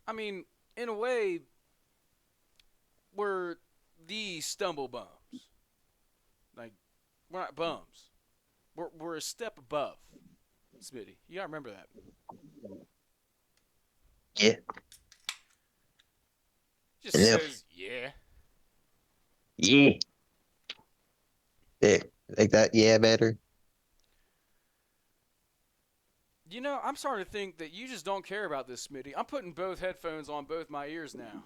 I mean, in a way, we're the stumble bums. Like, we're not bums. We're a step above, Smitty. You gotta remember that. Yeah. Just Yeah. says, yeah. Yeah. Yeah. Like that. Yeah, better. You know, I'm starting to think that you just don't care about this, Smitty. I'm putting both headphones on both my ears now.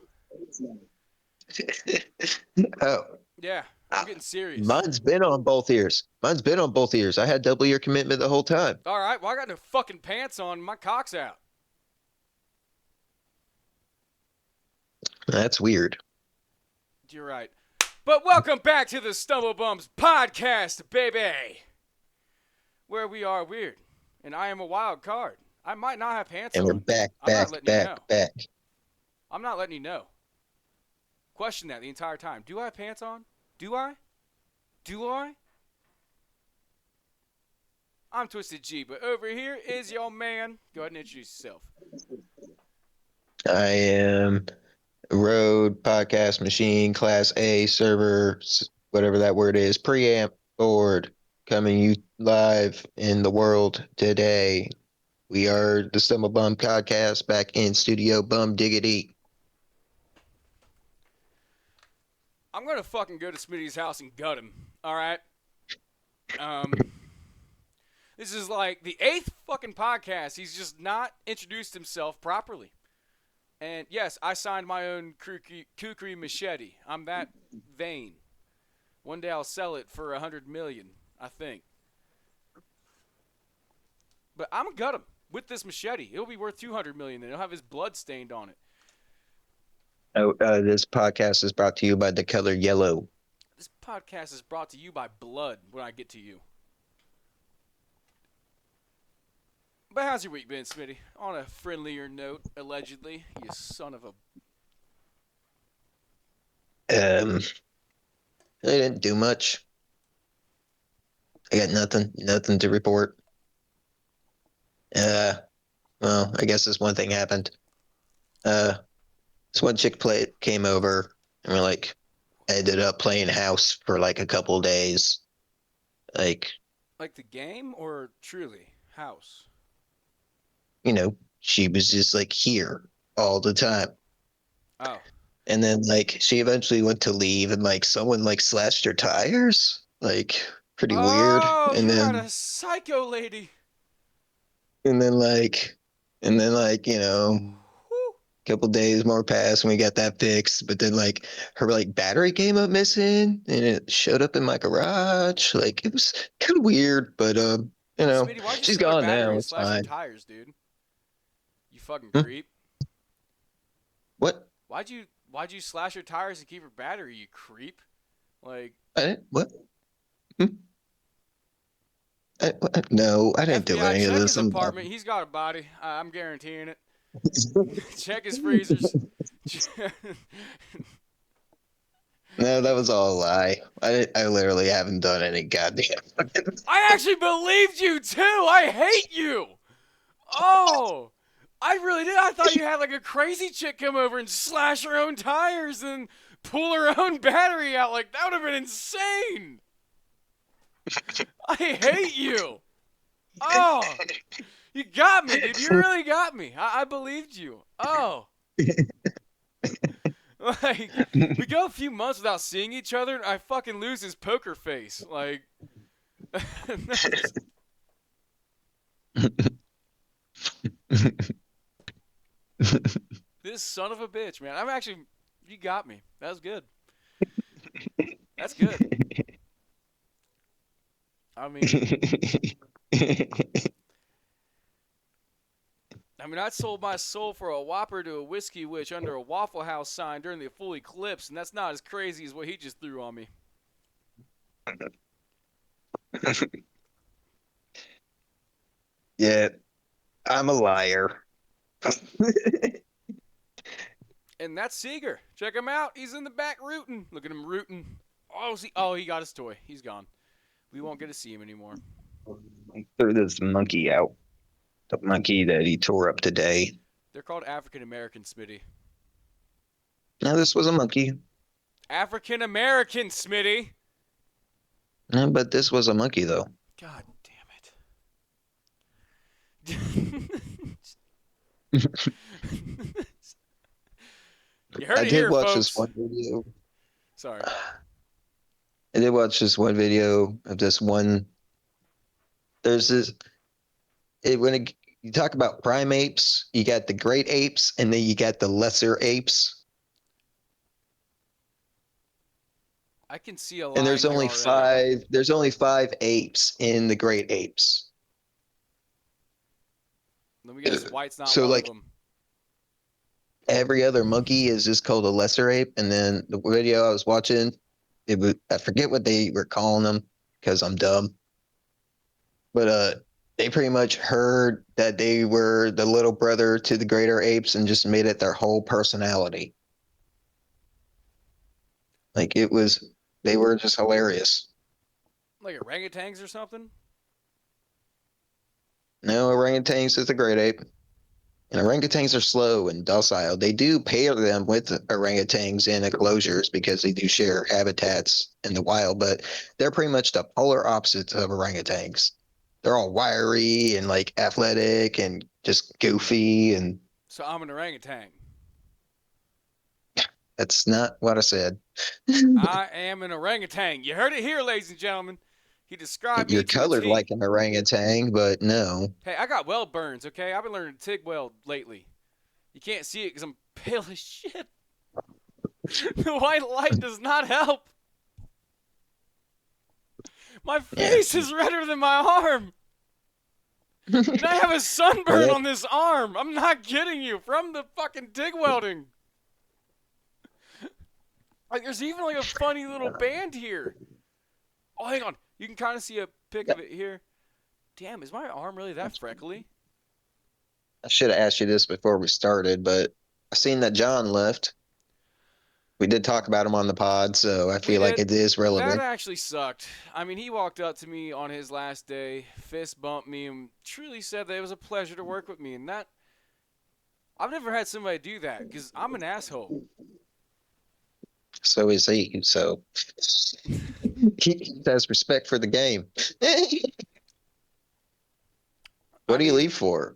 Oh, Yeah, I'm ah, getting serious. mine's been on both ears. Mine's been on both ears. I had double ear commitment the whole time. All right, well, I got no fucking pants on. My cock's out. That's weird. You're right. But welcome back to the Stumble Bums podcast, baby, where we are weird, and I am a wild card. I might not have pants And we're on. back, I'm back, not letting you back, know. back. I'm not letting you know. Question that the entire time. Do I have pants on? Do I? Do I? I'm Twisted G, but over here is your man. Go ahead and introduce yourself. I am Road Podcast Machine Class A server, whatever that word is, preamp board coming you live in the world today. We are the Stumble Bum Podcast back in studio. Bum diggity. I'm gonna fucking go to Smitty's house and gut him. All right. Um, this is like the eighth fucking podcast. He's just not introduced himself properly. And yes, I signed my own kukri machete. I'm that vain. One day I'll sell it for 100 million, I think. But I'm gonna gut him with this machete. It'll be worth 200 million. Then he'll have his blood stained on it. Oh, this podcast is brought to you by the color yellow. This podcast is brought to you by blood. When I get to you. But how's your week been, Smitty? On a friendlier note, allegedly, you son of a. I didn't do much. I got nothing to report. Uh, well, I guess this one thing happened. Uh, this one chick came over and we're like, ended up playing house for like a couple days. Like, Like the game or truly? House? she was just like here all the time. Oh. And then like she eventually went to leave and like someone like slashed her tires. Like pretty weird. Oh, And you had a then psycho lady. and then like and then like, Whew. couple days more passed and we got that fixed. But then like her like battery came up missing and it showed up in my garage. Like it was kind of weird, but Smitty, why'd you she's steal her gone battery now. and It's slash her fine. tires, dude? You fucking Hmm? creep. What? Why'd you slash her tires and keep her battery, you creep? Like, I didn't, what? Hmm? No, I didn't do FBI, any of check this. his apartment. He's got a body. I'm guaranteeing it. Check his freezers. No, that was all a lie. I literally haven't done any goddamn. I actually believed you too. I hate you. Oh, I really did. I thought you had like a crazy chick come over and slash her own tires and pull her own battery out. Like that would have been insane. I hate you. Oh, you got me, dude. You really got me. I believed you. Oh, like we go a few months without seeing each other, and I fucking lose his poker face. Like, this son of a bitch, man. I'm actually, you got me. That was good. That's good. I mean, I sold my soul for a Whopper to a whiskey witch under a Waffle House sign during the full eclipse, and that's not as crazy as what he just threw on me. Yeah, I'm a liar. And that's Seeger. Check him out. He's in the back rooting. Look at him rooting. Oh, see, oh, he got his toy. He's gone. We won't get to see him anymore. Threw this monkey out. The monkey that he tore up today. They're called African American, Smitty. Now this was a monkey. African American, Smitty. No, but this was a monkey though. God damn it. You heard I it did here, watch this folks. one video. Sorry. I did watch this one video of this one. There's this you talk about primates, you got the great apes, and then you got the lesser apes. I can see a And line here already. there's only five apes in the great apes. Let me guess, White's not So one of like them. every other monkey is just called a lesser ape. And then the video I was watching, I forget what they were calling them because I'm dumb. But they pretty much heard that they were the little brother to the greater apes and just made it their whole personality. Like they were just hilarious. Like orangutans or something? No, orangutans is the great ape. And orangutans are slow and docile. They do pair them with orangutans in enclosures because they do share habitats in the wild, but they're pretty much the polar opposites of orangutans. They're all wiry and like athletic and just goofy, and So I'm an orangutan. that's not what I said. I am an orangutan. You heard it here, ladies and gentlemen. He described me You're to a colored like T. an orangutan, but no. Hey, I got weld burns, okay? I've been learning to TIG weld lately. You can't see it because I'm pale as shit. The white light does not help. My Yeah. face is redder than my arm. And I have a Well, sunburn on this arm. I'm not kidding you. From the fucking TIG welding. Like, there's even like a funny little band here. Oh, hang on. You can kind of see a pic of it here. Damn, is my arm really that freckly? I should have asked you this before we started, but I seen that John left. We did talk about him on the pod, so I We feel like did. it is That relevant. actually sucked. I mean, he walked up to me on his last day, fist bumped me, and truly said that it was a pleasure to work with me. And that, I've never had somebody do that because I'm an asshole. So is he. So he has respect for the game. What I do you mean, leave for?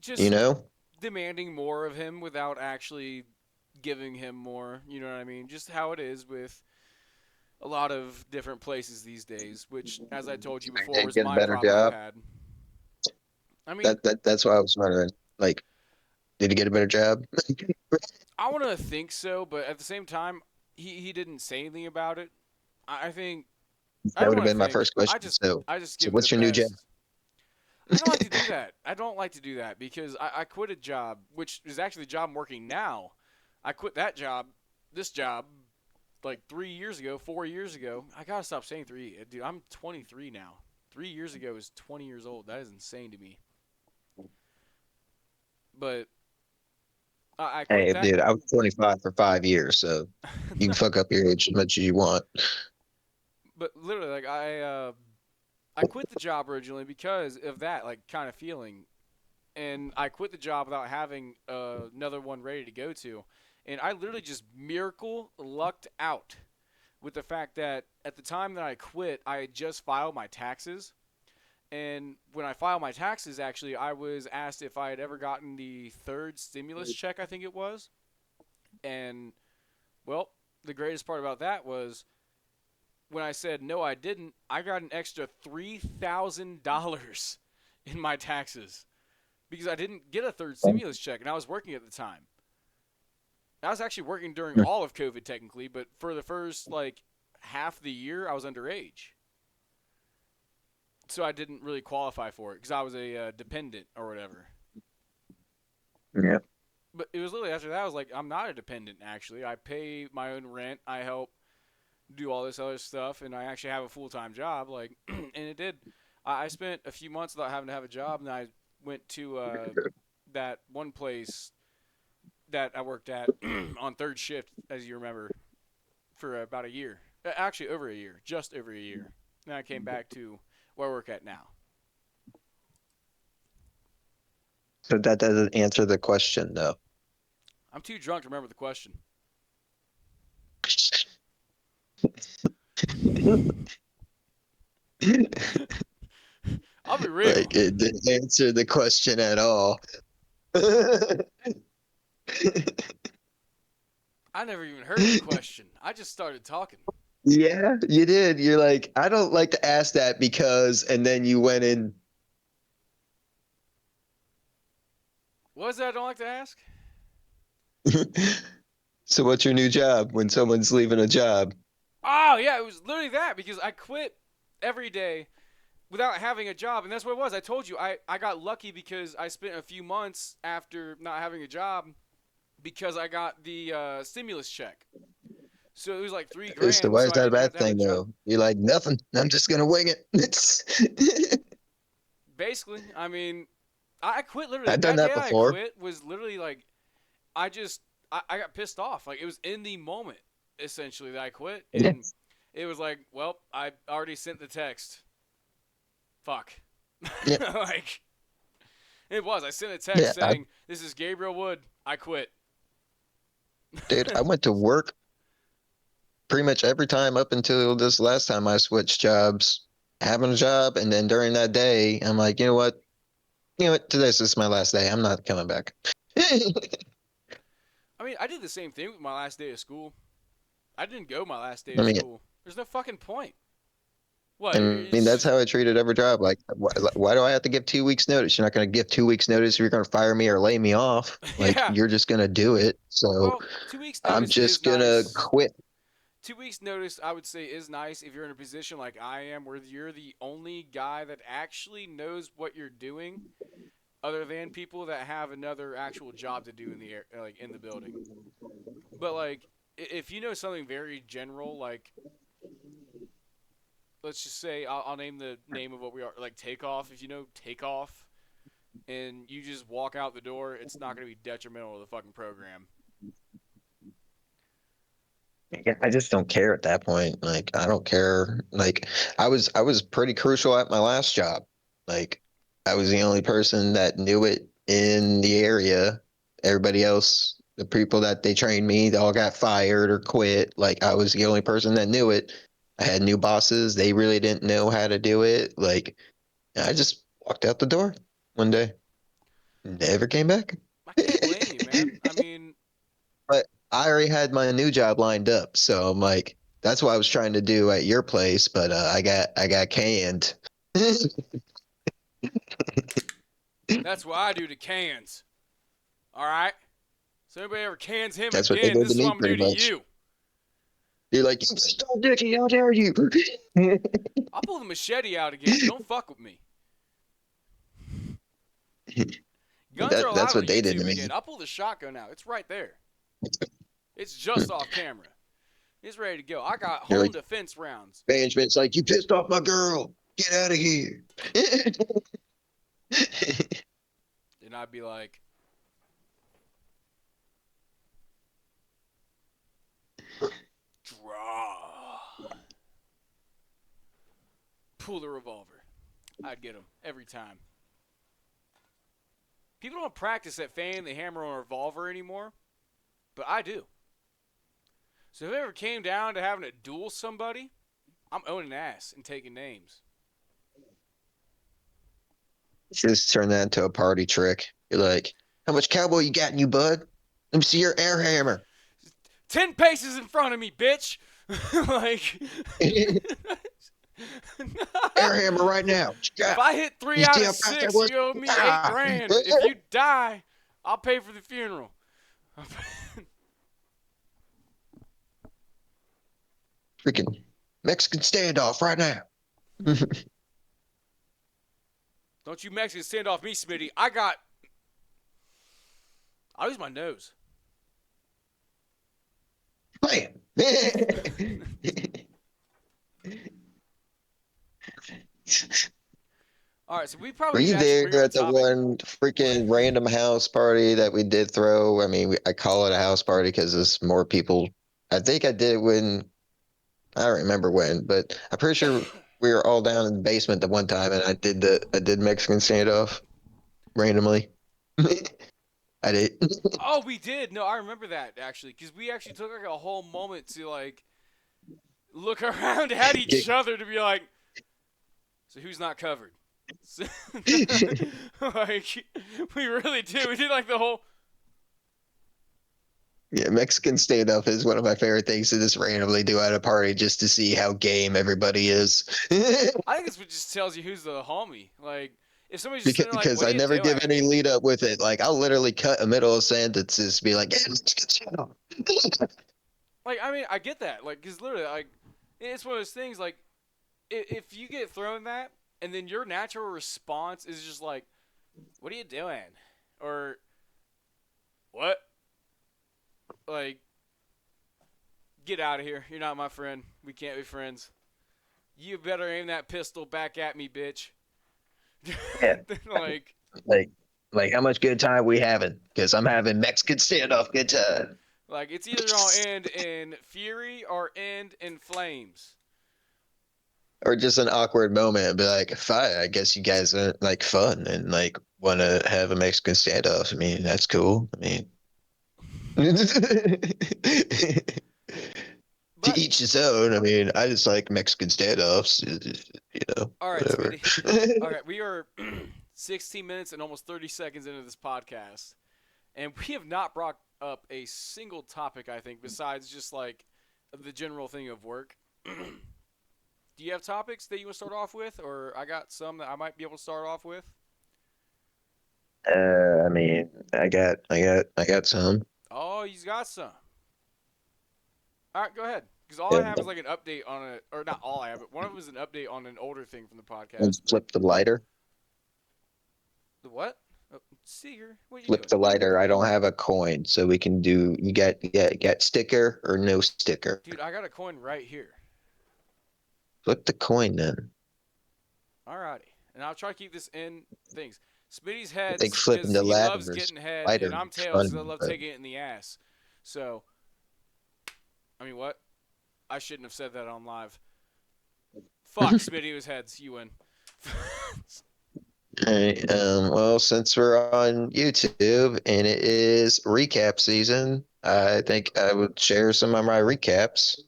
You just know? demanding more of him without actually giving him more. You know what I mean? Just how it is with a lot of different places these days, which, as I told you I before, did was get a my better problem I've job. had. I mean, That's what I was wondering. Like, did he get a better job? I want to think so, but at the same time, he didn't say anything about it. I think I That don't would have want to been my think. first question. So, I just so give him the what's your new job? best. I don't like to do that. I don't like to do that because I quit a job, which is actually the job I'm working now. I quit that job, this job, like 3 years ago, 4 years ago. I gotta stop saying three, dude. I'm 23 now. 3 years ago is 20 years old. That is insane to me. But I quit Hey, that. dude, I was 25 for 5 years, so you can fuck up your age as much as you want. But literally, like I quit the job originally because of that, like kind of feeling, and I quit the job without having another one ready to go to, and I literally just miracle lucked out with the fact that at the time that I quit, I had just filed my taxes. And when I filed my taxes, actually, I was asked if I had ever gotten the third stimulus check, I think it was. And, well, the greatest part about that was when I said no, I didn't, I got an extra $3,000 in my taxes because I didn't get a third stimulus check and I was working at the time. I was actually working during all of COVID technically, but for the first like half the year I was underage. So I didn't really qualify for it because I was a dependent or whatever. Yeah. But it was literally after that I was like, I'm not a dependent actually. I pay my own rent. I help do all this other stuff, and I actually have a full time job. Like, and it did. I spent a few months without having to have a job, and I went to that one place that I worked at on third shift, as you remember, for about a year. Actually, over a year, just over a year. Then I came back to where I work at now. So that doesn't answer the question, though. I'm too drunk to remember the question. I'll be real. Like it didn't answer the question at all. I never even heard the question. I just started talking. Yeah, you did. You're like, I don't like to ask that because, and then you went in. What is that I don't like to ask? So what's your new job when someone's leaving a job? Oh, yeah, it was literally that because I quit every day without having a job. And that's what it was. I told you, I got lucky because I spent a few months after not having a job because I got the stimulus check. So it was like three So grand, why so is I that a didn't have bad to have a thing job. though? You're like, nothing. I'm just gonna wing it. Basically, I mean, I quit literally. I've done That day that I before. quit was literally like, I just, I got pissed off. Like, it was in the moment, essentially, that I quit. Yeah. And it was like, well, I already sent the text. Fuck. Yeah. Like, it was. I sent a text Yeah. saying, this is Gabriel Wood. I quit. Dude, I went to work pretty much every time up until this last time I switched jobs, having a job, and then during that day, I'm like, you know what? You know what? Today's just my last day. I'm not coming back. I mean, I did the same thing with my last day of school. I didn't go my last day I of mean, school. There's no fucking point. What? I mean, that's It's, how I treated every job. Like, why do I have to give 2 weeks notice? You're not going to give 2 weeks notice if you're going to fire me or lay me off. Like, yeah. you're just going to do it. So Well, 2 weeks I'm notice is just going to nice. quit. 2 weeks notice, I would say, is nice if you're in a position like I am, where you're the only guy that actually knows what you're doing, other than people that have another actual job to do in the air, like in the building. But like, if you know something very general, like let's just say I'll name the name of what we are, like takeoff. If you know takeoff, and you just walk out the door, it's not going to be detrimental to the fucking program. Yeah, I just don't care at that point. Like, I don't care. Like, I was pretty crucial at my last job. Like, I was the only person that knew it in the area. Everybody else, the people that they trained me, they all got fired or quit. Like, I was the only person that knew it. I had new bosses. They really didn't know how to do it. Like, I just walked out the door one day, never came back. I can't blame you, man. I mean, But I already had my new job lined up, so I'm like, that's what I was trying to do at your place, but I got canned. that's what I do to cans. All right. So anybody ever cans him That's what they again, did this to is what me, I'm gonna pretty do to much. you. You're like, you stole Dickie, how dare you? I'll pull the machete out again. Don't fuck with me. Guns are That's allowed on what they did to YouTube me. again. I'll pull the shotgun out. It's right there. It's just off camera. It's ready to go. I got You're home like, defense rounds. management's like, you pissed off my girl. Get out of here. And I'd be like, draw. Pull the revolver. I'd get him every time. People don't practice at fanning the hammer on a revolver anymore, but I do. So if it ever came down to having to duel somebody, I'm owning ass and taking names. Just turn that into a party trick. You're like, how much cowboy you got in you, bud? Let me see your air hammer. 10 paces in front of me, bitch. Like, Air hammer right now. if Yeah. I hit three You out see of how fast that six, was? you owe me eight Ah. grand. If you die, I'll pay for the funeral. Freaking Mexican standoff right now. Don't you Mexicans stand off me, Smitty. I'll use my nose. Bam. All right, so we Were probably need you to actually there bring up a at the topic. one freaking random house party that we did throw? I mean, I call it a house party because there's more people. I think I did it when, I don't remember when, but I'm pretty sure we were all down in the basement the one time and I did Mexican standoff randomly. I did. Oh, we did. No, I remember that actually, because we actually took like a whole moment to like look around at each other to be like, so who's not covered? So, like we really did. We did like the whole. Yeah, Mexican standoff is one of my favorite things to just randomly do at a party just to see how game everybody is. I think this just tells you who's the homie. Like if somebody's just because sitting there like, because "What are I you never give doing?" any lead up with it. Like I'll literally cut a middle of sentences, be like, "Yeah, Mexican standoff." Like I mean, I get that. Like because literally, like it's one of those things. Like if you get thrown that, and then your natural response is just like, "What are you doing?" or "What?" Like, get out of here. You're not my friend. We can't be friends. You better aim that pistol back at me, bitch. Yeah, like, like like how much good time we having? Because I'm having Mexican standoff good time. like it's either gonna end in fury or end in flames. Or just an awkward moment and be like, fine, I guess you guys are like fun and like want to have a Mexican standoff. I mean, that's cool. I mean, to But each his own. I mean, I just like Mexican standoffs, all right, whatever. Smitty. All right, we are 16 minutes and almost 30 seconds into this podcast, and we have not brought up a single topic. I think besides just like the general thing of work. Do you have topics that you want to start off with, or I got some that I might be able to start off with? I mean, I got some. Oh, you got some. All right, go ahead. Because all I Yeah, have is like an update on it, or not all I have, but one of them is an update on an older thing from the podcast. let's But flip the lighter. the what? Oh, Seeger, what are you Flip doing? the lighter. I don't have a coin, so we can do. You got sticker or no sticker. Dude, I got a coin right here. Flip the coin then. Alrighty. And I'll try to keep this in things. Smitty's I think heads flipping because the he loves ladders getting head, lighter and I'm is tails because I fun, love but taking it in the ass. So, I mean, what? I shouldn't have said that on live. Fuck, Smitty was heads. You win. all right. Well, since we're on YouTube and it is recap season, I think I would share some of my recaps.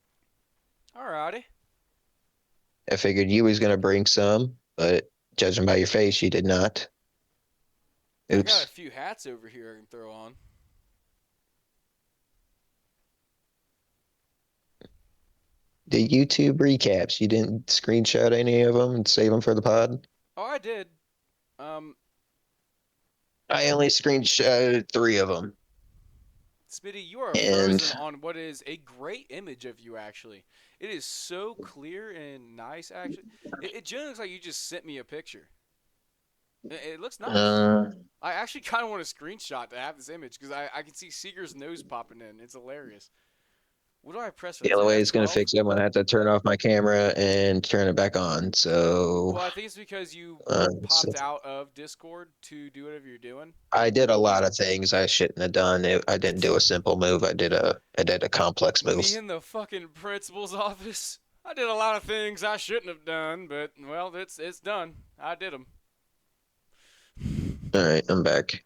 Alrighty. I figured you was gonna bring some, but judging by your face, you did not. I got a Oops. few hats over here I can throw on. The YouTube recaps, you didn't screenshot any of them and save them for the pod? Oh, I did. Um, I only screenshotted three of them. Smitty, you are frozen And on what is a great image of you, actually. It is so clear and nice, actually. It generally looks like you just sent me a picture. It looks nice. uh, I actually kind of want a screenshot to have this image because I can see Seeger's nose popping in. It's hilarious. What do I press for the this? only Like way it's gonna F12? fix it, I'm gonna have to turn off my camera and turn it back on. So, Well, I think it's because you so popped out of Discord to do whatever you're doing. I did a lot of things I shouldn't have done. I didn't do a simple move. I did a complex move. Me in the fucking principal's office. I did a lot of things I shouldn't have done, but well, it's done. I did them. All right, I'm back.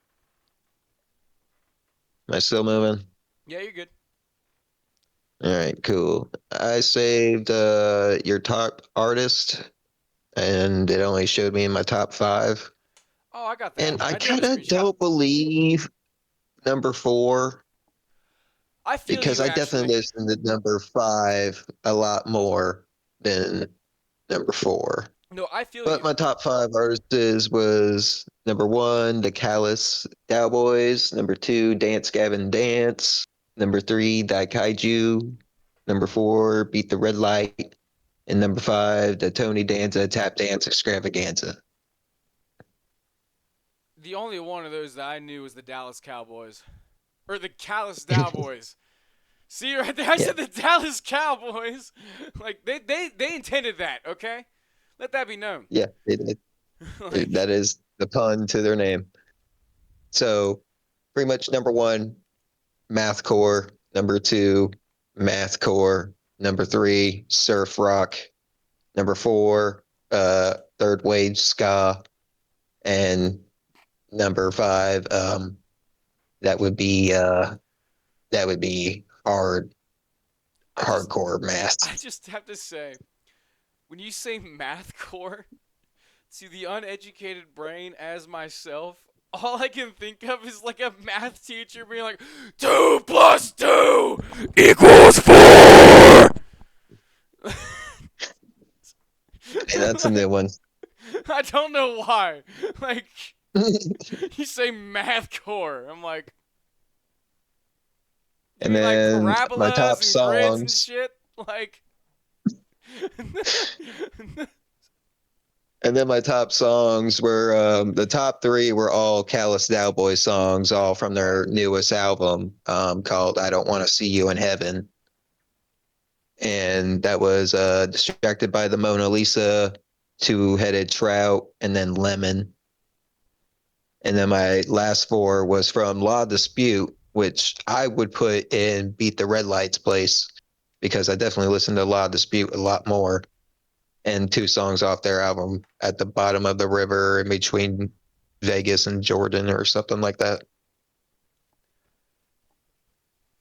Am I still moving? Yeah, you're good. All right, cool. I saved your top artist, and it only showed me in my top five. Oh, I got that. And I I do have a kind of screenshot. don't believe number four I feel because you I actually. definitely listened to number five a lot more than number four. No, I feel But you. my top five artists was number one, the Callous Cowboys. Number two, Dance Gavin Dance. Number three, Daikaiju. Number four, Beat the Red Light. And number five, the Tony Danza Tap Dance Extravaganza. The only one of those that I knew was the Dallas Cowboys. Or the Dallas Cowboys. See right there, I Yeah, said the Dallas Cowboys. Like they intended that, okay? Let that be known. yeah, like that is the pun to their name. So pretty much number one, mathcore. Number two, mathcore. Number three, surf rock. Number four, third wave ska. And number five. That would be uh, that would be I just hardcore math. I just have to say, when you say math core to the uneducated brain as myself, all I can think of is like a math teacher being like, 2 plus 2 equals 4. Hey, that's a new one. I don't know why. Like, you say math core. I'm like, you And mean like then my parabolas top and grids and songs. shit? Like, And then my top songs were the top three were all Callous Cowboy songs, all from their newest album called "I Don't Want to See You in Heaven," and that was "Distracted by the Mona Lisa," "Two-Headed Trout," and then "Lemon." And then my last four was from Law Dispute, which I would put in Beat the Red Lights place because I definitely listen to Law Dispute a lot more. And two songs off their album, At the Bottom of the River in between Vegas and Jordan or something like that.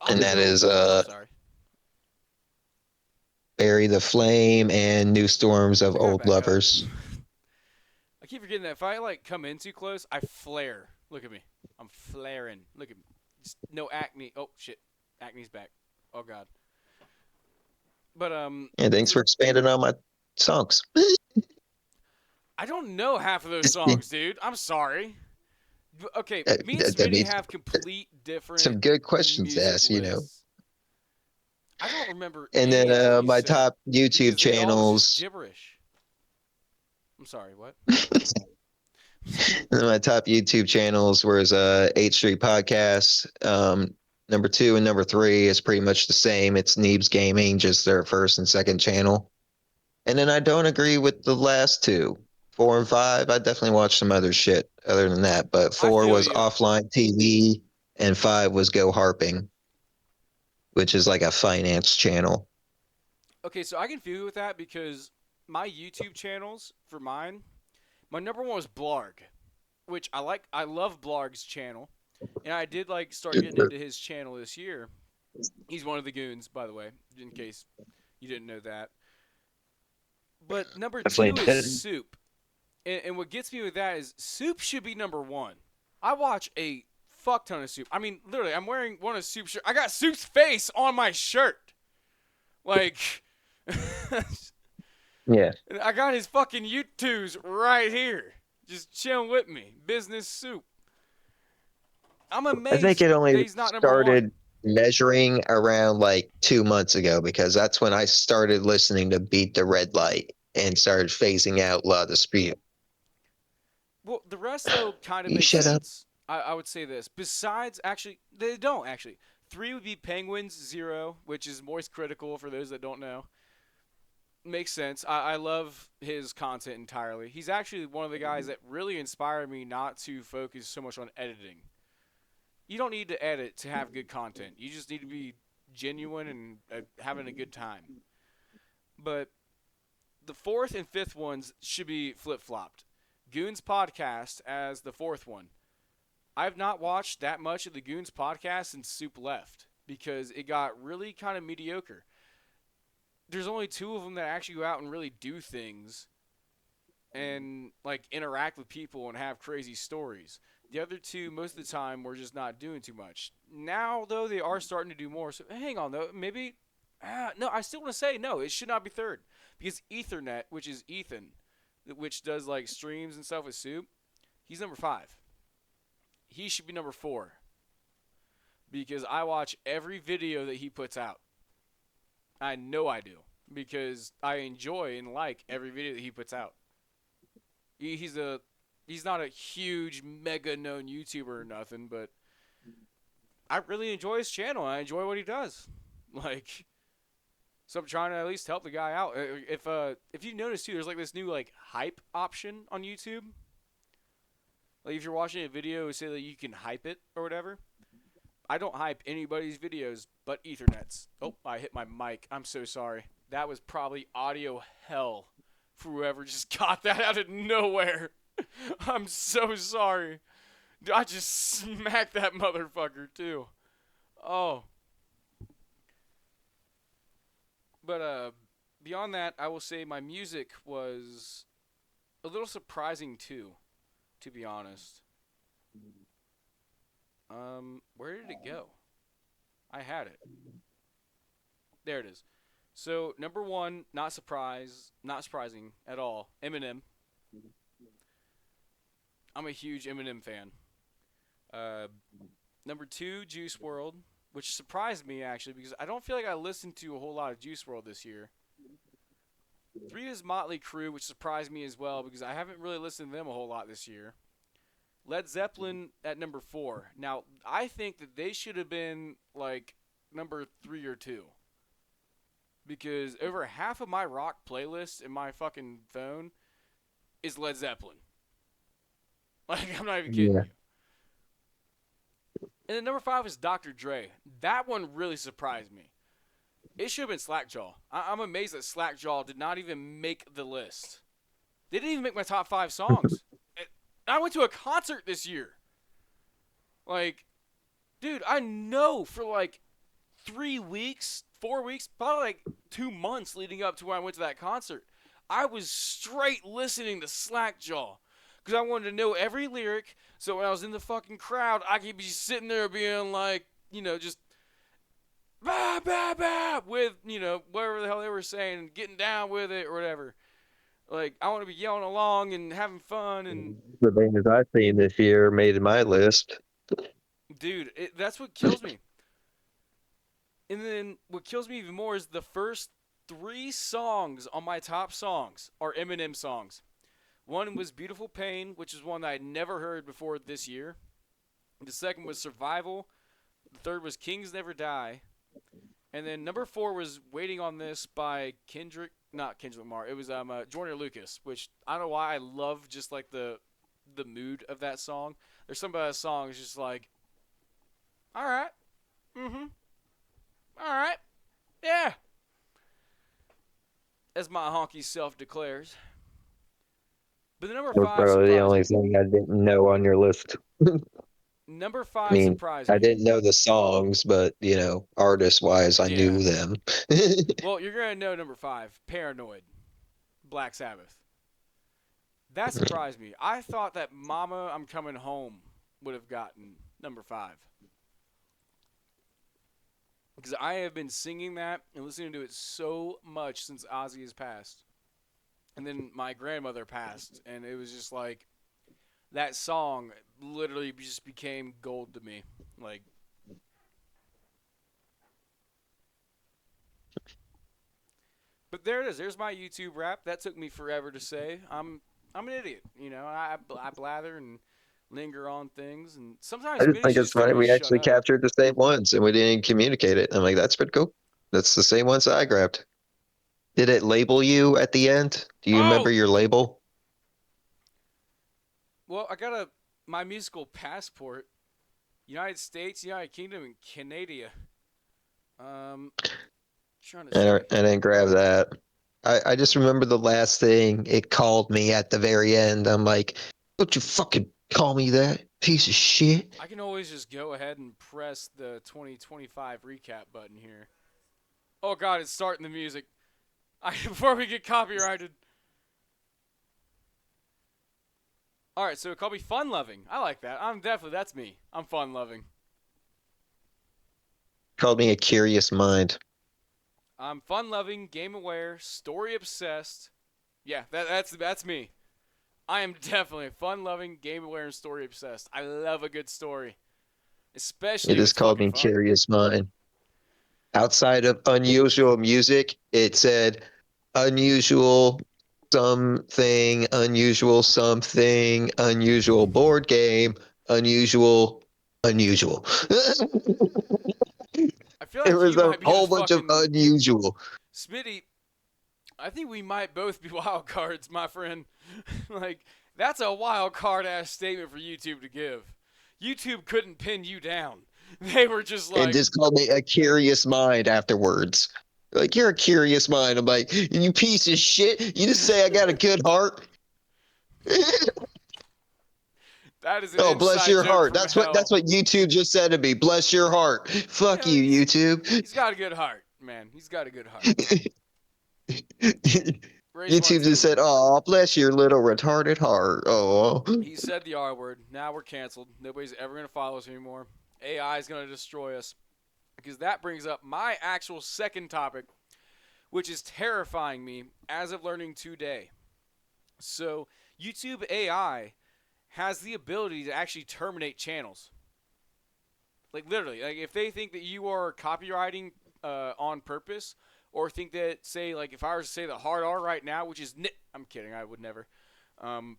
I'll And that go. is Oh, sorry. Bury the Flame and New Storms of I gotta Old back up. Lovers. I keep forgetting that if I like come in too close, I flare. Look at me. I'm flaring. Look at me. Just no acne. Oh shit, acne's back. Oh god. But And thanks for for expanding on my songs. I don't know half of those songs, dude. I'm sorry. Okay, me and I Smitty mean, have complete different some good questions to music ask. lists. I don't remember And then anything you my said top YouTube because it all was just channels. gibberish. I'm sorry. What? My top YouTube channels was Eighth Street Podcast. Number two and number three is pretty much the same. It's Neebs Gaming, just their first and second channel. And then I don't agree with the last two. Four and five, I definitely watched some other shit other than that. But I four feel was you. Offline TV, and five was Go Harping, which is like a finance channel. Okay, so I can feel you with that because my YouTube channels for mine, my number one was Blarg, which I like. I love Blarg's channel, and I did like start getting into his channel this year. He's one of the goons, by the way, in case you didn't know that. But number Definitely two is did. Soup, and what gets me with that is Soup should be number one. I watch a fuck ton of Soup. I mean, literally, I'm wearing one of Soup's shirt. I got Soup's face on my shirt. Like, Yeah. I got his fucking YouTubes right here. Just chilling with me. Business Soup. I'm I think amazed it only that he's not number one. started measuring around like 2 months ago because that's when I started listening to Beat the Red Light and started phasing out La Dispute. Well, the rest, though, kind of You makes shut up. sense. I would say this. Besides, actually, they don't, actually. Three would be Penguins, zero, which is Moist Critical for those that don't know. Makes sense. I love his content entirely. He's actually one of the guys that really inspired me not to focus so much on editing. You don't need to edit to have good content. You just need to be genuine and having a good time. But the fourth and fifth ones should be flip flopped. Goons podcast as the fourth one. I've not watched that much of the Goons podcast since Soup left because it got really kind of mediocre. There's only two of them that actually go out and really do things and like interact with people and have crazy stories. The other two, most of the time, were just not doing too much. Now, though, they are starting to do more. So, hang on, though. Maybe. No, I still want to say no. It should not be third. Because Ethernet, which is Ethan, which does like streams and stuff with Soup, he's number five. He should be number four. Because I watch every video that he puts out. I know I do. Because I enjoy and like every video that he puts out. He's not a huge mega known YouTuber or nothing, but I really enjoy his channel. I enjoy what he does. Like, so I'm trying to at least help the guy out. If you notice too, there's like this new like hype option on YouTube. Like if you're watching a video, say that you can hype it or whatever. I don't hype anybody's videos but Ethernet's. Oh, I hit my mic. I'm so sorry. That was probably audio hell for whoever just got that out of nowhere. I'm so sorry. I just smacked that motherfucker too. Oh, but beyond that, I will say my music was a little surprising too, to be honest. Where did it go? I had it. There it is. So number one, not surprising at all. Eminem. I'm a huge Eminem fan. Uh, Number two, Juice World, which surprised me actually because I don't feel like I listened to a whole lot of Juice World this year. Three is Motley Crue, which surprised me as well because I haven't really listened to them a whole lot this year. Led Zeppelin at number four. Now I think that they should have been like number three or two because over half of my rock playlist in my fucking phone is Led Zeppelin. Like I'm not even kidding Yeah. you. And then number five is Dr. Dre. That one really surprised me. It should have been Slackjaw. I'm amazed that Slackjaw did not even make the list. They didn't even make my top five songs. I went to a concert this year. Like, dude, I know for like 3 weeks, 4 weeks, probably like 2 months leading up to when I went to that concert, I was straight listening to Slackjaw because I wanted to know every lyric. So when I was in the fucking crowd, I could be sitting there being like, just bah, bah, bah, with, whatever the hell they were saying and getting down with it or whatever. Like, I want to be yelling along and having fun. And, The bands I've seen this year made my list. dude, that's what kills me. And then what kills me even more is the first three songs on my top songs are Eminem songs. One was Beautiful Pain, which is one that I'd never heard before this year. The second was Survival. The third was Kings Never Die. And then number four was Waiting on This by not Kendrick Lamar. It was Joyner Lucas, which I don't know why I love just like the mood of that song. There's some of that song is just like, all right, mm-hmm, all right, yeah, as my honky self declares. But the number That was five probably the surprised only me. thing I didn't know on your list. Number I five mean, surprised I me. didn't know the songs, but artist wise, I Yeah. knew them. Well, you're gonna know number five, Paranoid, Black Sabbath. That surprised me. I thought that Mama, I'm Coming Home would have gotten number five. Because I have been singing that and listening to it so much since Ozzy has passed. And then my grandmother passed, and it was just like that song literally just became gold to me. Like, but there it is. There's my YouTube rap. That took me forever to say. I'm an idiot. I blather and linger on things, and I sometimes just Smitty think should it's just tell funny me to we shut actually up. captured the same ones and we didn't communicate it. I'm like, that's pretty cool. That's the same ones I grabbed. Did it label you at the end? Do you remember Oh, your label? well, I got my musical passport. United States, United Kingdom, and Canada. Um, trying to see. I didn't grab that. I just remember the last thing it called me at the very end. I'm like, don't you fucking call me that, piece of shit. I can always just go ahead and press the 2025 recap button here. Oh God, it's starting the music. Before we get copyrighted. All right, so it called me fun loving. I like that. That's me. I'm fun loving. Called me a curious mind. I'm fun loving, game aware, story obsessed. Yeah, that's me. I am definitely fun loving, game aware, and story obsessed. I love a good story, It especially if is it's called fucking me fun. curious mind. Outside of unusual music, it said unusual something, unusual board game, unusual. I feel It like was you a might be the whole bunch of fucking unusual. Smitty. I think we might both be wild cards, my friend. Like, that's a wild card ass statement for YouTube to give. YouTube couldn't pin you down. They were just And like, just called me a curious mind afterwards. Like, you're a curious mind. I'm like, you piece of shit. You just say I got a good heart. That is an Oh, bless inside your joke heart. from That's hell. what YouTube just said to me. Bless your heart. You Fuck know, you, YouTube. he's got a good heart, man. He's got a good heart. Raise one YouTube just too. said, "Oh, bless your little retarded heart." Oh, He said the R word. Now we're canceled. Nobody's ever gonna follow us anymore. AI is gonna destroy us. Because that brings up my actual second topic, which is terrifying me as of learning today. So, YouTube AI has the ability to actually terminate channels. Like, literally, like if they think that you are copywriting on purpose, or think that, say, like if I were to say the hard R right now, which is I'm kidding, I would never. Um,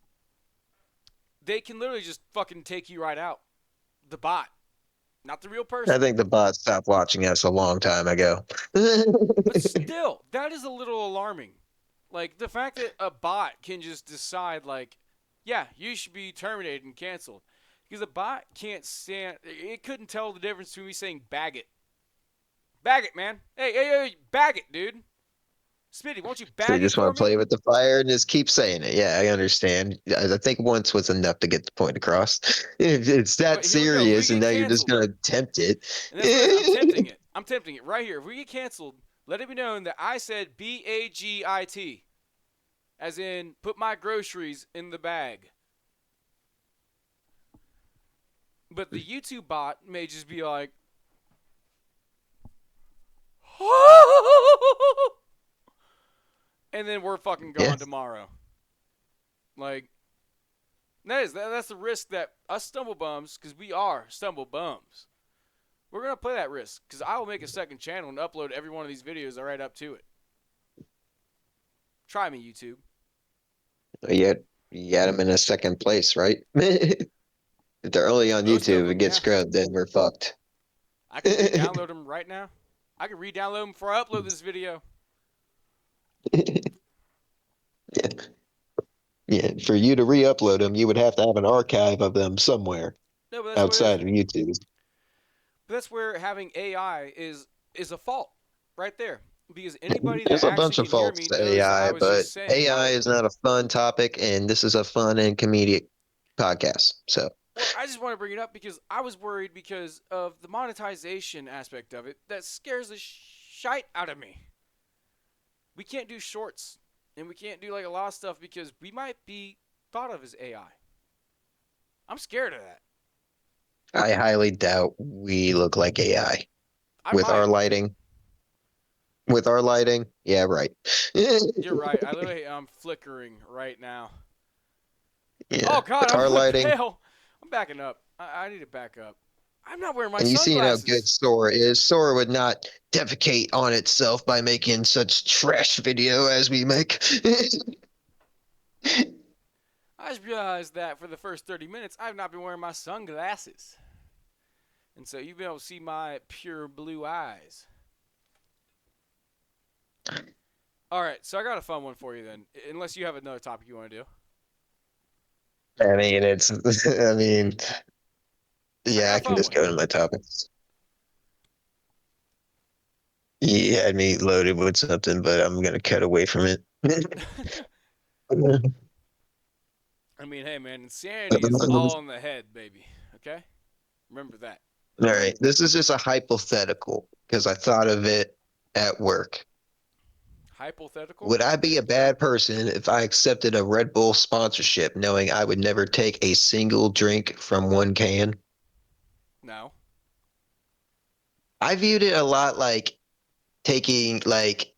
they can literally just fucking take you right out. The bot, not the real I person. think the bot stopped watching us a long time ago. But still, that is a little alarming. Like the fact that a bot can just decide, like, yeah, you should be terminated and canceled, because a bot can't stand. It couldn't tell the difference between me saying bag it, man. Hey, bag it, dude. Smitty, won't you So you bag it just for want to me? play with the fire and just keep saying it. Yeah, I understand. I think once was enough to get the point across. If it's that But here we go. If we serious and get now you're just canceled, gonna tempt it. and that's what it is. I'm tempting it. I'm tempting it right here. If we get canceled, let it be known that I said BAGIT, as in put my groceries in the bag. But the YouTube bot may just be like, and then we're fucking Yeah. gone tomorrow. Like, that's the risk that us stumble bums, because we are stumble bums, we're gonna play that risk. Because I will make a second channel and upload every one of these videos right up to it. Try me, YouTube. You had them in a second place, right? If they're only on Most of YouTube and them, get yeah. scrubbed, then we're fucked. I can re-download them right now. I can re-download them before I upload this video. Yeah. Yeah, for you to re-upload them, you would have to have an archive of them somewhere No, but that's what it is. outside of YouTube. But that's where having AI is a fault, right there. Because anybody that There's a actually bunch of can hear faults me to knows that I AI, was but just saying AI how. is not a fun topic, and this is a fun and comedic podcast. So, Well, I just want to bring it up because I was worried because of the monetization aspect of it. That scares the shite out of me. We can't do shorts, and we can't do like a lot of stuff because we might be thought of as AI. I'm scared of that. I highly doubt we look like AI I with our might. lighting. With our lighting, yeah, right. You're right. I literally am flickering right now. Yeah, Oh God, I'm our going lighting. pale. I'm backing up. I need to back up. I'm not wearing my And you see how good sunglasses. Sora is. Sora would not defecate on itself by making such trash video as we make. I just realized that for the first 30 minutes, I've not been wearing my sunglasses. And so you've been able to see my pure blue eyes. All right, so I got a fun one for you then, unless you have another topic you want to do. I mean, I mean, I yeah, got I a can fun just one. go to my topics. You had me loaded with something, but I'm gonna cut away from it. I mean, hey man, insanity is all in the head, baby. Okay? Remember that. All right, this is just a hypothetical because I thought of it at work. Hypothetical? Would I be a bad person if I accepted a Red Bull sponsorship knowing I would never take a single drink from one can? No. I viewed it a lot like taking like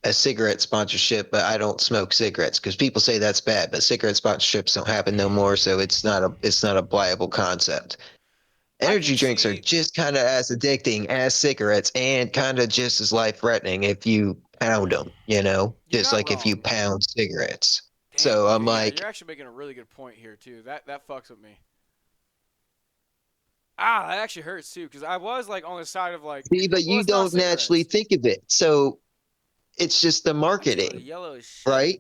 a cigarette sponsorship, but I don't smoke cigarettes because people say that's bad, but cigarette sponsorships don't happen no more, so it's not a viable concept. I can Energy drinks are see. just kind of as addicting as cigarettes and kind of just as life threatening if you pound them, You're just not like if you wrong. pound cigarettes. Damn, So I'm you're like, actually making a really good point here too. That fucks with me. Ah, that actually hurts too, because I was like on the side of like, see, but well, you it's not don't naturally cigarettes. think of it. So it's just the I'm just really marketing, yellow as shit. right?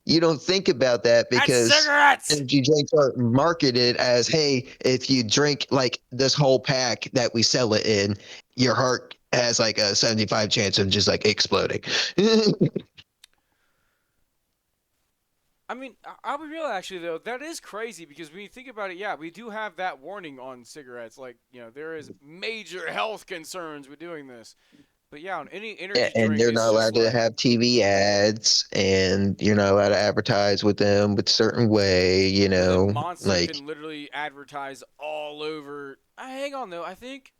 You don't think about that That's because cigarettes. energy drinks are marketed as, hey, if you drink like this whole pack that we sell it in, your heart has like a 75 chance of just like exploding. I mean, I'll be real actually though. That is crazy because when you think about it, yeah, we do have that warning on cigarettes. Like, there is major health concerns with doing this. But yeah, on any Yeah, energy and drink, they're it's not just allowed to like have TV ads, and you're not allowed to advertise with them with certain way, where the monster like can literally advertise all over. Hang on though, I think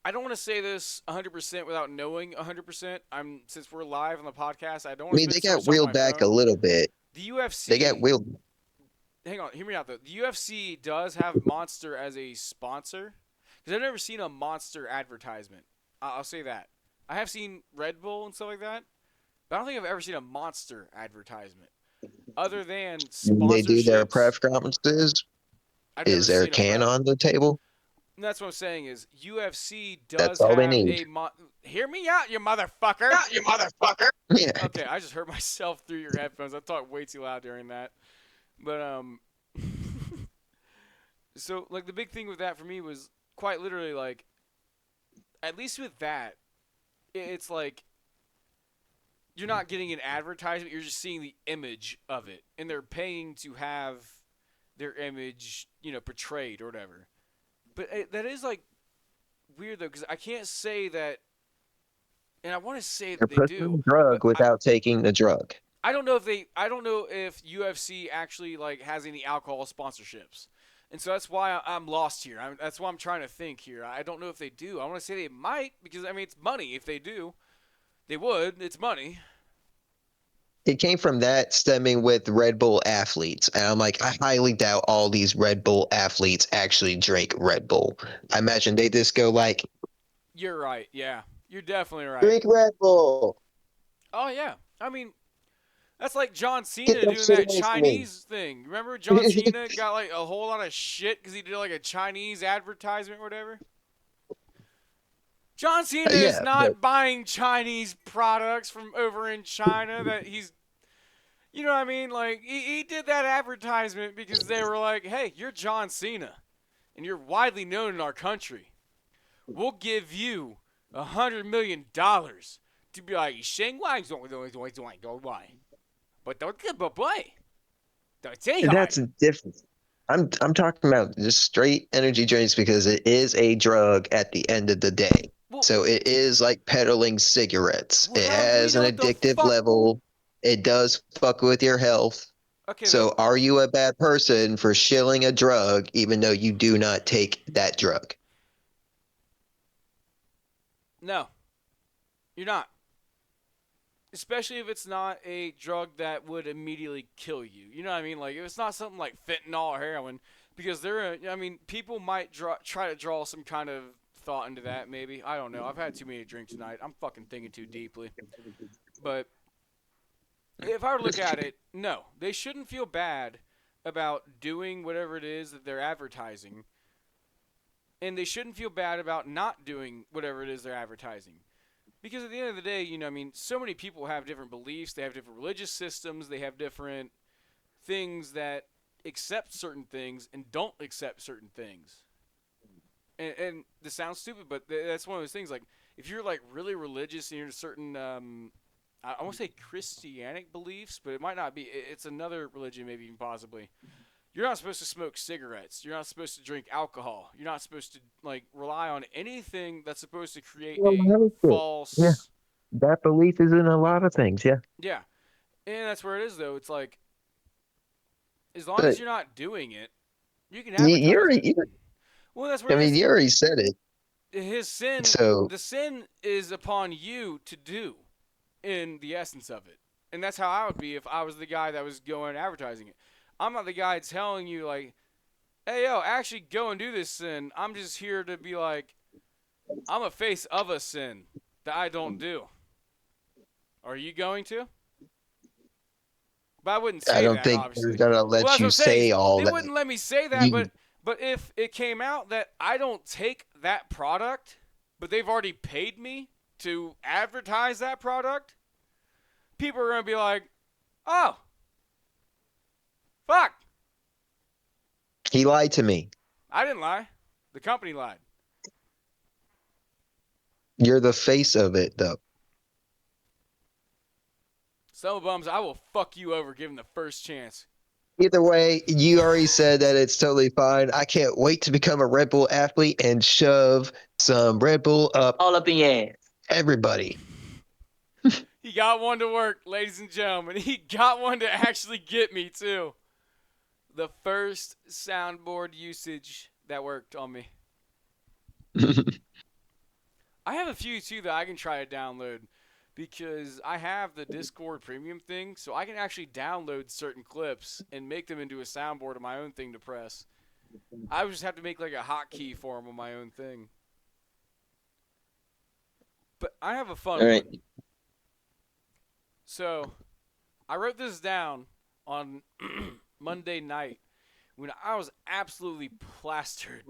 I don't want to say this 100% without knowing 100%. Since we're live on the podcast, I don't I want to mean spend they so much got time on wheeled my back a phone. little bit. The They got UFC, wheeled. hang on, hear me out though. The UFC does have Monster as a sponsor because I've never seen a Monster advertisement. I'll say that. I have seen Red Bull and stuff like that, but I don't think I've ever seen a Monster advertisement other than When they do their sponsorships. press conferences, I've never is there a seen a can prep. on the table? And that's what I'm saying is UFC That's does all they have need. a hear me out, you motherfucker. Yeah, you motherfucker. Yeah. Okay, I just heard myself through your headphones. I talked way too loud during that. But so like the big thing with that for me was quite literally like at least with that it's like you're not getting an advertisement, you're just seeing the image of it and they're paying to have their image, portrayed or whatever. But that is like weird though cuz I can't say that and I want to say They're that they pushing do, the but drug without taking the drug. I don't know if UFC actually like has any alcohol sponsorships. And so that's why I'm lost here. That's why I'm trying to think here. I don't know if they do. I want to say they might because I mean it's money. If they do, they would. It's money. It came from that stemming with Red Bull athletes. And I'm like, I highly doubt all these Red Bull athletes actually drink Red Bull. I imagine they just go like, You're right. Yeah, you're definitely right. drink Red Bull. Oh yeah. I mean that's like John Get Cena that doing shit that away from me. Chinese thing. Remember John Cena got like a whole lot of shit because he did like a Chinese advertisement or whatever. John Cena is Yeah, but not buying Chinese products from over in China that he's, you know what I mean? Like, he did that advertisement because they were like, hey, you're John Cena and you're widely known in our country. We'll give you $100 million to be like, Sheng Wang, why? But don't get boy. Don't say that's hi. different. I'm talking about just straight energy drinks because it is a drug at the end of the day. Well, So it is like peddling cigarettes. well, It how do we has know an what the addictive fuck? level. It does fuck with your health. Okay, though. So are you a bad person for shilling a drug even though you do not take that drug? No, you're not. Especially if it's not a drug that would immediately kill you. You know what I mean? Like if it's not something like fentanyl or heroin, because I mean, people might try to draw some kind of thought into that. Maybe I don't know. I've had too many drinks tonight. I'm fucking thinking too deeply. But if I were to look at it, no, they shouldn't feel bad about doing whatever it is that they're advertising, and they shouldn't feel bad about not doing whatever it is they're advertising. Because at the end of the day, I mean, so many people have different beliefs, they have different religious systems, they have different things that accept certain things and don't accept certain things. And this sounds stupid, but that's one of those things. Like, if you're like really religious and you're in a certain, I won't say Christianic beliefs, but it might not be. It's another religion, maybe even possibly. You're not supposed to smoke cigarettes. You're not supposed to drink alcohol. You're not supposed to like rely on anything that's supposed to create Well, a yeah, false. that belief is in a lot of things. Yeah, Yeah, and that's where it is though. It's like as long as but you're not doing it, you can you advertise it. already, Well, that's I where it mean, is. you already said it. His sin, So the sin is upon you to do in the essence of it. And that's how I would be if I was the guy that was going advertising it. I'm not the guy telling you like, "Hey yo, actually go and do this sin." I'm just here to be like, I'm a face of a sin that I don't do. Are you going to? But I wouldn't I say don't that, think they're obviously. gonna Well, let that's what you I'm saying. say Is all they that. wouldn't let me say that, You, but if it came out that I don't take that product, but they've already paid me to advertise that product, people are gonna be like, "Oh, fuck, he lied to me. I didn't lie. The company lied." You're the face of it, though. Some bums, I will fuck you over given the first chance. Either way, you already said that it's totally fine. I can't wait to become a Red Bull athlete and shove some Red Bull up all up in your ass. Everybody. He got one to work, ladies and gentlemen. He got one to actually get me, too. The first soundboard usage that worked on me. I have a few, too, that I can try to download because I have the Discord premium thing, so I can actually download certain clips and make them into a soundboard of my own thing to press. I would just have to make like a hotkey for them on my own thing. But I have a fun All right. one. So, I wrote this down on Monday night when I was absolutely plastered.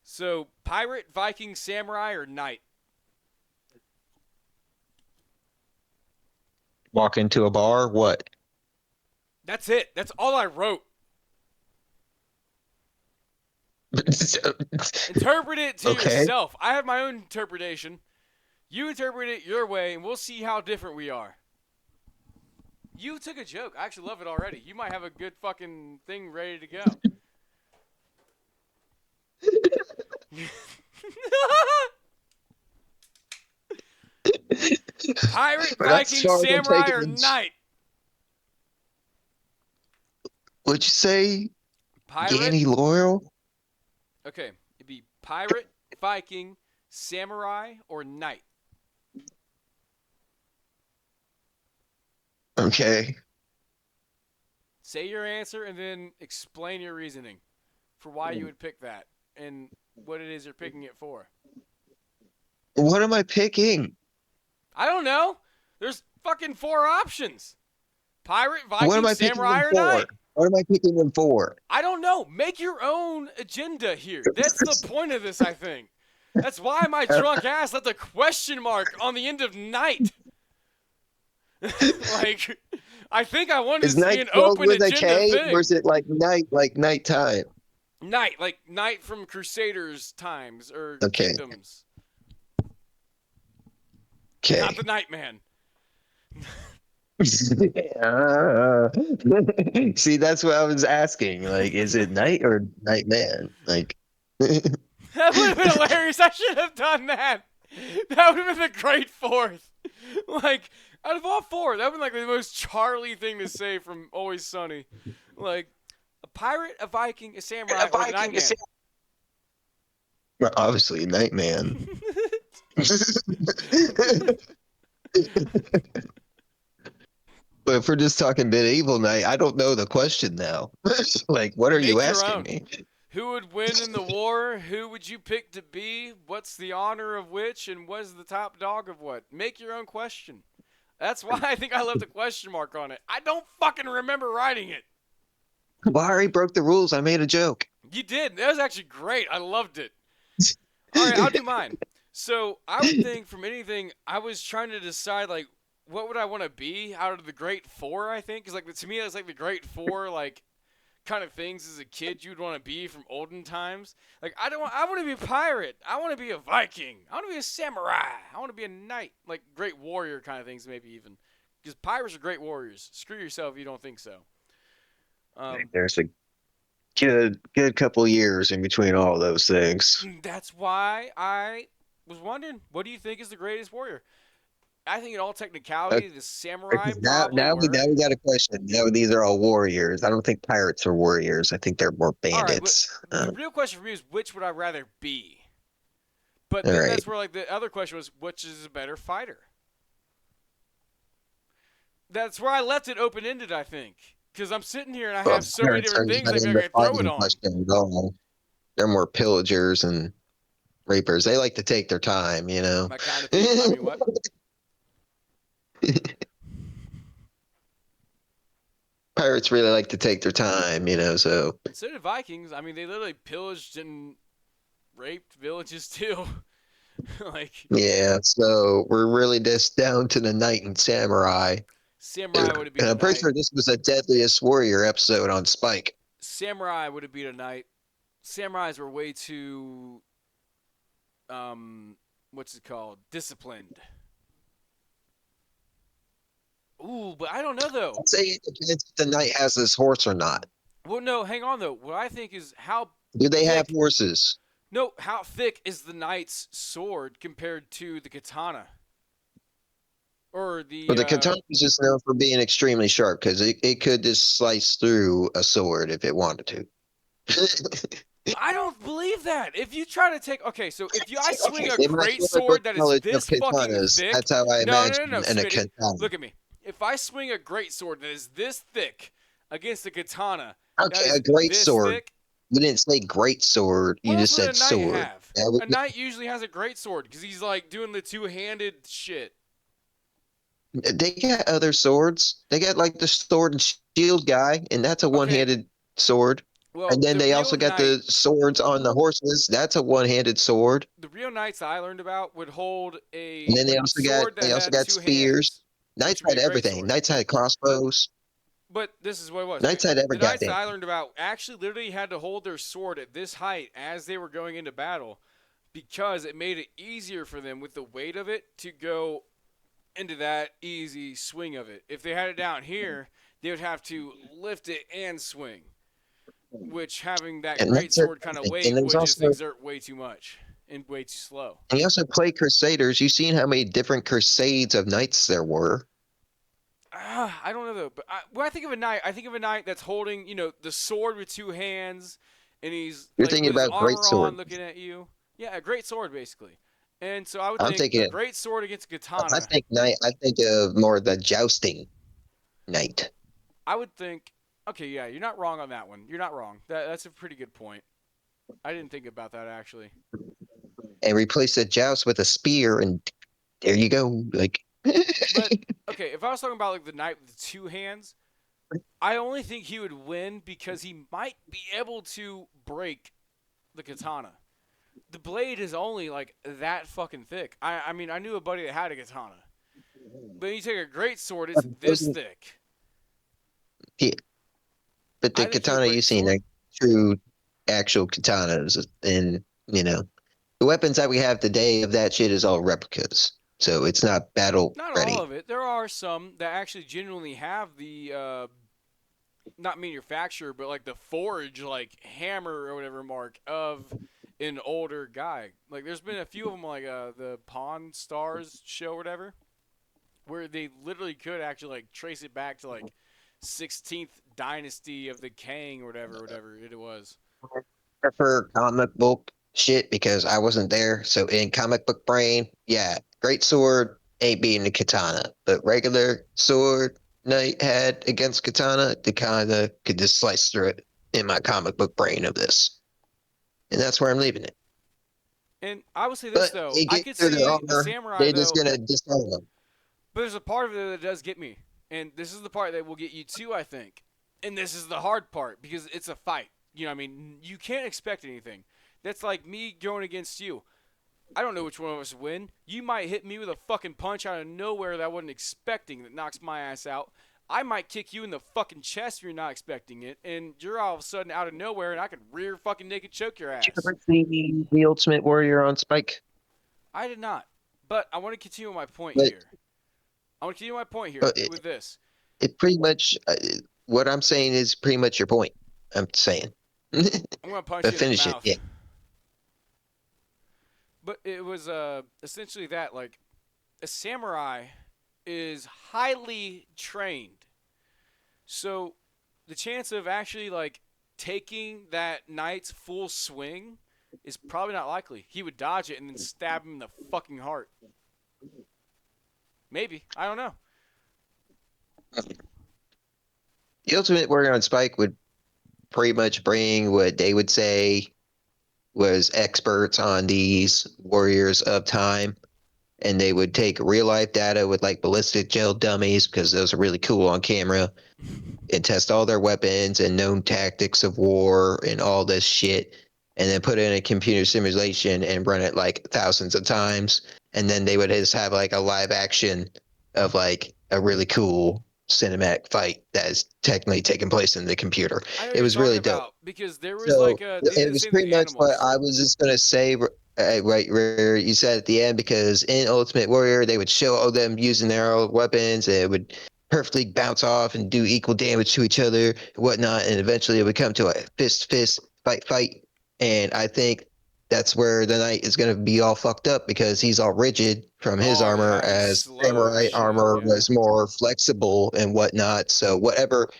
So, pirate, Viking, samurai, or knight? Walk into a bar, what? That's it. That's all I wrote. Interpret it to Okay. yourself. I have my own interpretation. You interpret it your way, and we'll see how different we are. You took a joke. I actually love it already. You might have a good fucking thing ready to go. Pirate, That's Viking, hard to samurai, take or it. knight? What'd you say? Pirate. Danny Loyal? Okay, it'd be pirate, Viking, samurai, or knight. Okay. Say your answer and then explain your reasoning for why you would pick that and what it is you're picking it for. What am I picking? I don't know. There's fucking 4 options. Pirate, What am Viking, I picking samurai, them or for? knight. What am I picking them for? I don't know. Make your own agenda here. That's the point of this, I think. That's why my drunk ass left a question mark on the end of night. Like, I think I wanted Is this to be night an spelled open with a agenda K, or thing. is it like night, like nighttime? Night, like night from Crusaders times or Okay. Kingdoms. Okay. Not the Nightman. See, that's what I was asking. Like, is it night or nightman? Like, That would have been hilarious. I should have done that. That would have been the great fourth. Like, out of all 4, that would have been like the most Charlie thing to say from Always Sunny. Like, a pirate, a Viking, a samurai, or the Nightman. well, obviously, nightman. But if we're just talking medieval night, I don't know the question now. Like, what are you Make your asking own. me? Who would win in the war? Who would you pick to be? What's the honor of which? And what's the top dog of what? Make your own question. That's why I think I left a question mark on it. I don't fucking remember writing it. Well, I already broke the rules. I made a joke. You did. That was actually great. I loved it. All right, I'll do mine. So I would think from anything, I was trying to decide like what would I want to be out of the Great Four. I think because like to me that's like the Great Four like kind of things as a kid you'd want to be from olden times. Like I want to be a pirate. I want to be a Viking. I want to be a samurai. I want to be a knight. Like great warrior kind of things maybe even because pirates are great warriors. Screw yourself if you don't think so. There's a good couple years in between all those things. That's why I was wondering, what do you think is the greatest warrior? I think in all technicality, the samurai probably Now were. we got a question. Now these are all warriors. I don't think pirates are warriors. I think they're more All right, but bandits. the real question for me is which would I rather be? But All then right. that's where like the other question was, which is a better fighter? That's where I left it open ended, I think, because I'm sitting here and I Well, have so many pirates are different things not I in the can throw it fighting on. question at all. They're more pillagers and rapers. They like to take their time, you know. My kind of people. I mean, what? Pirates really like to take their time, you know, so And so did Vikings. I mean, they literally pillaged and raped villages too. Like yeah, so we're really just down to the knight and samurai. samurai would have And beat a I'm pretty knight. sure this was a Deadliest Warrior episode on Spike. Samurai would have beat a knight. Samurais were way too what's it called? Disciplined. Ooh, but I don't know though. I'd say it depends if the knight has his horse or not. Well, no, hang on though. What I think is how Do they have thick. horses? No, how thick is the knight's sword compared to the katana or But the? the katana is just known for being extremely sharp because it could just slice through a sword if it wanted to. I don't believe that. If you try to take, okay, so if I swing Okay, a in my great limited sword that is knowledge of this fucking katanas, thick, that's how I no, imagine in a Smitty, katana. look at me. If I swing a great sword that is this thick against a katana that Okay, a is great this sword. thick, You didn't say great sword. what You else just would a said knight sword. have? That A knight usually has a great sword because he's like doing the two-handed shit. they got other swords. They got like the sword and shield guy, and that's a Okay, one-handed sword. well, And then they also got the swords on the horses. That's a one-handed sword. the real knights that I learned about would hold And a then sword that they also had got two spears. hands, which Knights would be had a great everything. sword. Knights had crossbows. But this is what it was. Knights had The every knights that goddamn I thing. learned about actually literally had to hold their sword at this height as they were going into battle because it made it easier for them with the weight of it to go into that easy swing of it. If they had it down here, they would have to lift it and swing, which having that And great that's a sword kind of thing. And weight there's would just also exert way too much and way too slow. and you also play Crusaders. You've seen how many different crusades of knights there were. I don't know though, but when I think of a knight, I think of a knight that's holding, the sword with two hands, and he's You're like thinking with his about great armor sword. on, looking at you. Yeah, a great sword basically. And so I would I'm think a thinking great sword against a I katana. think knight I think of more the jousting knight. I would think, okay, yeah, you're not wrong on that one. You're not wrong. That's a pretty good point. I didn't think about that actually. And replace the joust with a spear and there you go. Like But okay, if I was talking about like the knight with the two hands, I only think he would win because he might be able to break the katana. The blade is only like that fucking thick. I mean, I knew a buddy that had a katana, but you take a great sword, it's this thick. yeah, but the I think he would katana break you've the seen sword. are true actual katanas and the weapons that we have today of that shit is all replicas. So it's not battle Not all ready. of it. There are some that actually genuinely have the not manufacturer, but like the forge, like hammer or whatever mark of an older guy. Like there's been a few of them, like the Pawn Stars show or whatever, where they literally could actually like trace it back to like 16th dynasty of the Kang or whatever it was. Prefer comic book shit because I wasn't there. So in comic book brain, yeah, great sword ain't beating the katana, but regular sword knight had against katana, the katana could just slice through it in my comic book brain of this, and that's where I'm leaving it. And I would say this But though, they I get could through their see a armor, samurai they're just though, gonna disarm them. but there's a part of it that does get me, and this is the part that will get you too, I think. And this is the hard part because it's a fight. I mean, you can't expect anything. That's like me going against you. I don't know which one of us win. You might hit me with a fucking punch out of nowhere that I wasn't expecting that knocks my ass out. I might kick you in the fucking chest if you're not expecting it, and you're all of a sudden out of nowhere, and I could rear fucking naked choke your Did you ass. ever see the Ultimate Warrior on Spike? I did not. But I want to continue my point But here. I want to continue my point here uh, with this. it pretty much what I'm saying is pretty much your point. I'm saying, I'm going to punch but you in the finish it. mouth. Yeah, But it was essentially that. Like, a samurai is highly trained. So the chance of actually, like, taking that knight's full swing is probably not likely. He would dodge it and then stab him in the fucking heart. Maybe. I don't know. the Ultimate Warrior on Spike would pretty much bring what they would say was experts on these warriors of time, and they would take real life data with like ballistic gel dummies because those are really cool on camera and test all their weapons and known tactics of war and all this shit, and then put it in a computer simulation and run it like thousands of times, and then they would just have like a live action of like a really cool cinematic fight that is technically taking place in the computer. I know what It you're was talking really dope. about because there was like So they did it the was same thing pretty with much what animals. I was just gonna say right where you said at the end because in Ultimate Warrior they would show all them using their own weapons. And it would perfectly bounce off and do equal damage to each other and whatnot, and eventually it would come to a fist, fight. And I think that's where the knight is going to be all fucked up because he's all rigid from his Oh armor, yeah, he's as slow as samurai shit. armor Yeah. was more flexible and whatnot. So whatever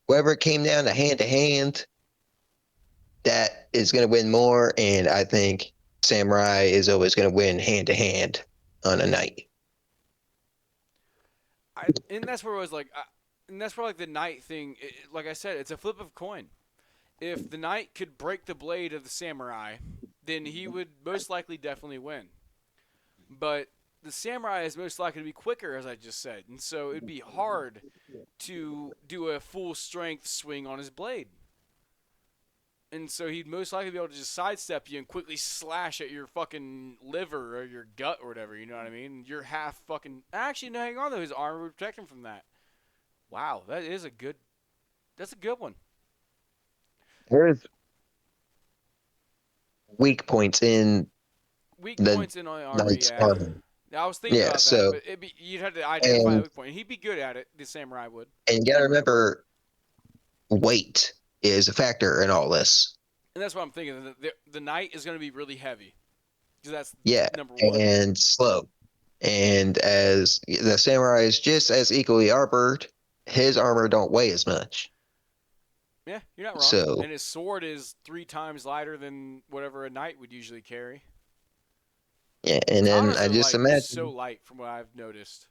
it came down to hand, that is going to win more. And I think samurai is always going to win hand to hand on a knight. And that's where it was like, and that's where like the knight thing. Like I said, it's a flip of a coin. If the knight could break the blade of the samurai, then he would most likely definitely win. But the samurai is most likely to be quicker, as I just said, and so it'd be hard to do a full strength swing on his blade. And so he'd most likely be able to just sidestep you and quickly slash at your fucking liver or your gut or whatever, you know what I mean? You're half fucking. Actually, no, hang on though. His armor would protect him from that. Wow, that is a good. That's a good one. There's weak points in Weak the points in on the armor, knight's yeah. armor. Now, I was thinking Yeah, about that, so but you'd have to identify the and weak point. And he'd be good at it. The samurai would. and you gotta remember weight is a factor in all this. And that's what I'm thinking. The knight is going to be really heavy because that's Yeah, number one. and slow. And as the samurai is just as equally armored, his armor don't weigh as much. Yeah, you're not wrong. So And his sword is 3 times lighter than whatever a knight would usually carry. yeah, and then Katanas I are just like so imagine light from what I've noticed.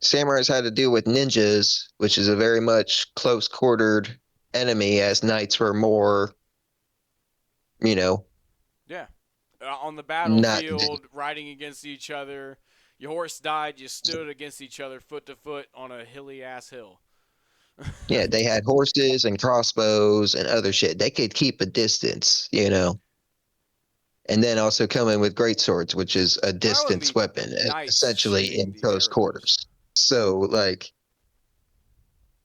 samurais had to deal with ninjas, which is a very much close quartered enemy, as knights were more, you know, Yeah. On the not. battlefield, riding against each other. Your horse died, you stood against each other foot to foot on a hilly ass hill. Yeah, they had horses and crossbows and other shit. They could keep a distance. And then also come in with great swords, which is a Why wouldn't distance be weapon, knights essentially shooting in the close arrows? quarters. So, like,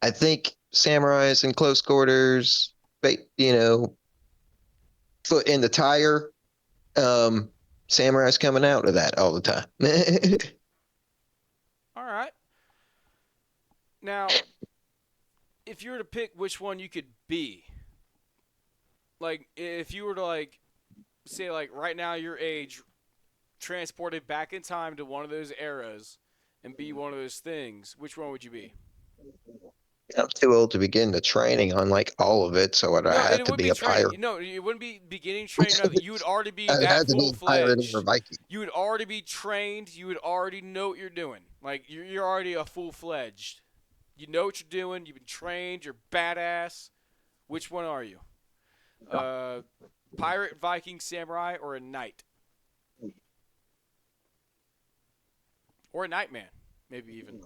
I think samurais in close quarters, foot in the tire. Um, samurais coming out of that all the time. All right. Now, if you were to pick which one you could be, like if you were to like say like right now your age transported back in time to one of those eras and be one of those things, which one would you be? I'm too old to begin the training on like all of it, so I'd No, have it to wouldn't be be a training. pirate. No, it wouldn't be beginning training. Nothing. You would already be I'd that have to be full a pirate or a fledged. Viking. You would already be trained. You would already know what you're doing. Like you're already a full fledged. You know what you're doing. You've been trained. You're badass. Which one are you? Uh, pirate, Viking, samurai, or a knight, or a nightman, maybe even.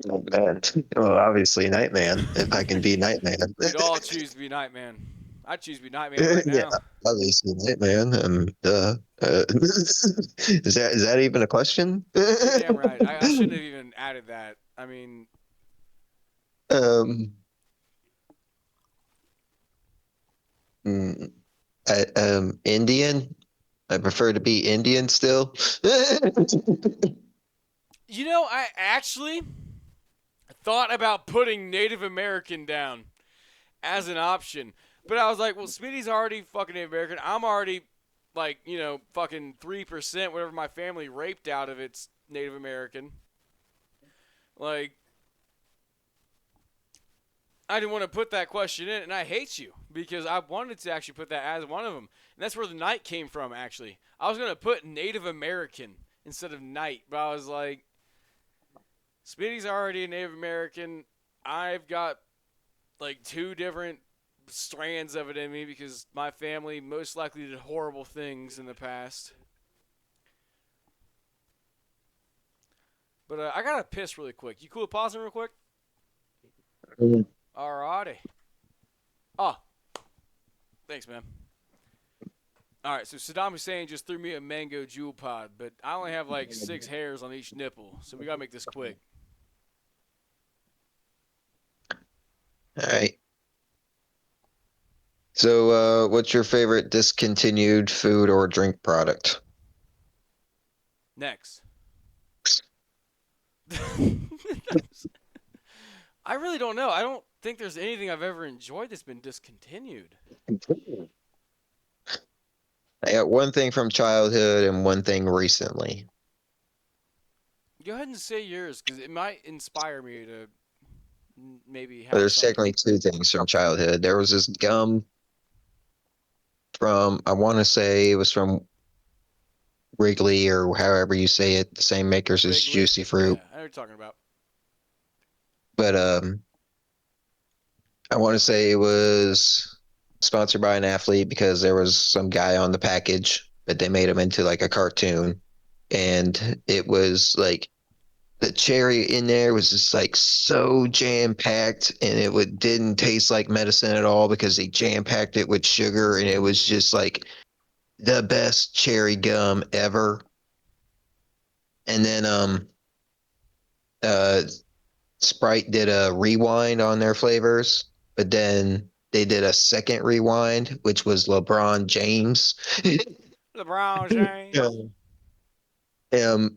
Oh, man. Well, obviously Nightman, if I can be Nightman. We'd all choose to be Nightman. I'd choose to be Nightman right Yeah, now. obviously Nightman. Is that even a question? You're damn right. I shouldn't have even added that. I mean, um, mm, Indian. I prefer to be Indian still. I actually thought about putting Native American down as an option, but I was like, well, Smitty's already fucking Native American. I'm already like, fucking 3%, whatever my family raped out of it's Native American. Like, I didn't want to put that question in, and I hate you because I wanted to actually put that as one of them, and that's where the knight came from. Actually, I was gonna put Native American instead of knight, but I was like, Speedy's already a Native American. I've got like two different strands of it in me because my family most likely did horrible things in the past. But I gotta piss really quick. You cool with pausing real quick? Alrighty. Oh, thanks, man. All right, so Saddam Hussein just threw me a mango jewel pod, but I only have like 6 hairs on each nipple, so we gotta make this quick. All right. So, what's your favorite discontinued food or drink product? Next. I really don't know. I don't think there's anything I've ever enjoyed that's been discontinued. I got one thing from childhood and one thing recently. Go ahead and say yours, because it might inspire me to maybe But have there's something. technically two things from childhood. There was this gum from, I want to say it was from Wrigley or however you say it, the same makers as Wrigley? Juicy Yeah, Fruit. I know what you're talking about. But I want to say it was sponsored by an athlete because there was some guy on the package, but they made him into like a cartoon. And it was like the cherry in there was just like so jam packed and didn't taste like medicine at all because they jam packed it with sugar and it was just like the best cherry gum ever. And then uh Sprite did a rewind on their flavors, but then they did a second rewind, which was LeBron James. LeBron James.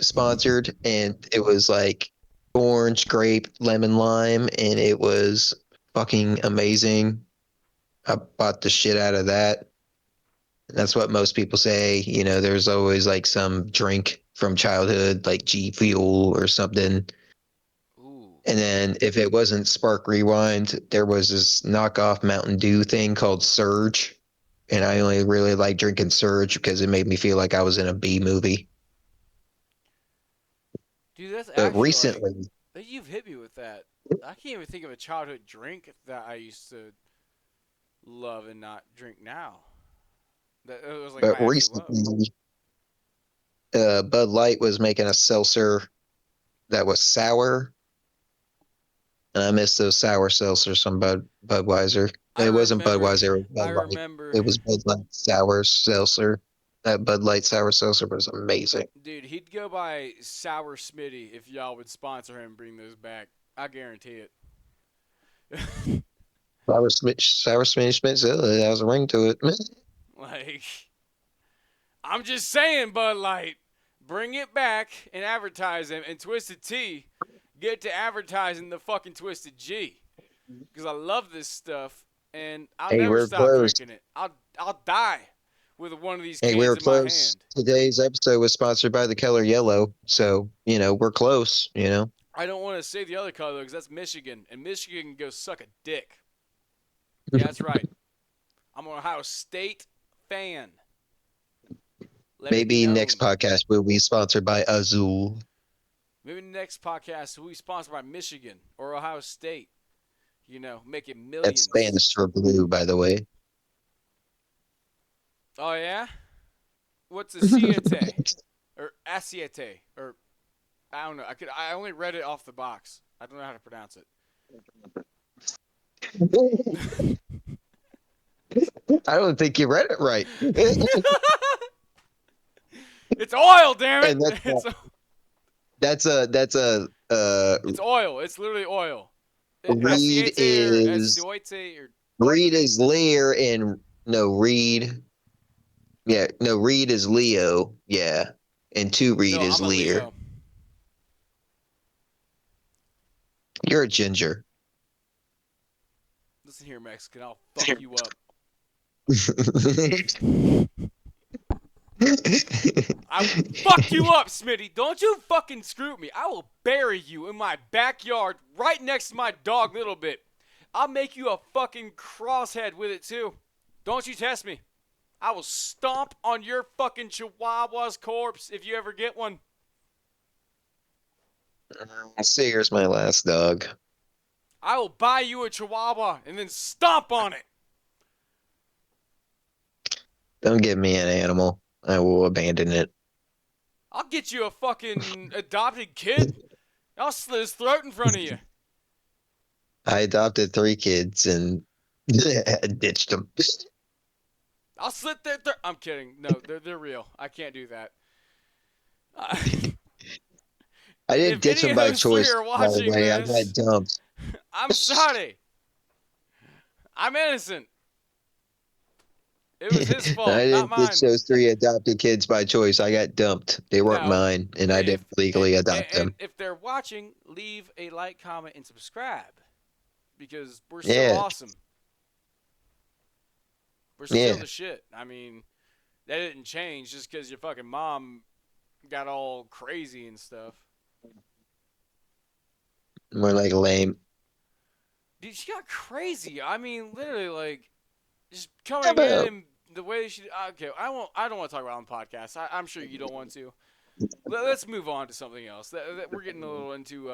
Sponsored, and it was like orange, grape, lemon, lime, and it was fucking amazing. I bought the shit out of that. That's what most people say. You know, there's always like some drink from childhood, like G Fuel or something. Ooh. And then if it wasn't Spark Rewind, there was this knockoff Mountain Dew thing called Surge. And I only really like drinking Surge because it made me feel like I was in a B movie. Dude, that's But actually like, recently, you've hit me with that. I can't even think of a childhood drink that I used to love and not drink now. That it was like my but absolute love. recently, Bud Light was making a seltzer that was sour, and I miss those sour seltzers from Budweiser. I It wasn't remember. Budweiser, it was I Bud Light. remember. It was Bud Light sour seltzer. That Bud Light sour seltzer was amazing. Dude, he'd go by Sour Smitty if y'all would sponsor him and bring those back. I guarantee it. Sour Smith it has a ring to it. Like, I'm just saying, Bud Light, bring it back and advertise him. And Twisted Tea, get to advertising the fucking Twisted G. Because I love this stuff, and I'll Hey, never we're stop close. drinking it. I'll die with one of these Hey, cans we're in my close. hand. Today's episode was sponsored by the Keller Yellow, so we're close. I don't want to say the other color because that's Michigan, and Michigan can go suck a dick. Yeah, that's right. I'm an Ohio State fan. Let it be Maybe next known. podcast will be sponsored by Azul. Maybe the next podcast will be sponsored by Michigan or Ohio State. You know, making That's millions. Spanish for blue, by the way. Oh yeah? What's a siete or asiete or I don't know. I only read it off the box. I don't know how to pronounce it. I don't think you read it right. It's oil, damn it! And that's It's that's a it's oil. It's literally oil. Reed Asiete or is asioite or Reed is Lear and no Reed. Yeah, no Reed is Leo. Yeah, and two Reed no, is I'm a Lear. Leo. You're a ginger. Listen here, Mexican. I'll fuck you up. I will fuck you up, Smitty. Don't you fucking screw me. I will bury you in my backyard right next to my dog Little Bit. I'll make you a fucking crosshead with it too. Don't you test me. I will stomp on your fucking Chihuahua's corpse if you ever get one. Seer's my last dog. I will buy you a Chihuahua and then stomp on it. Don't give me an animal. I will abandon it. I'll get you a fucking adopted kid. I'll slit his throat in front of you. I adopted 3 kids and ditched them. I'll slit their throat. I'm kidding. No, they're real. I can't do that. I didn't If ditch any them of by those three choice, are by the watching way. I got this, dumped. I'm sorry. I'm innocent. It was his fault, I not didn't get mine. those three adopted kids by choice. I got dumped. They weren't No, mine, and I if didn't legally adopt and them. if they're watching, leave a like, comment, and subscribe because we're still Yeah, awesome. We're still yeah. the shit. I mean, that didn't change just because your fucking mom got all crazy and stuff. More like lame. Dude, she got crazy. I mean, literally, like, just How coming in about and the way she. Okay, I won't. I don't want to talk about it on the podcast. I'm sure you don't want to. Let's move on to something else. We're getting a little into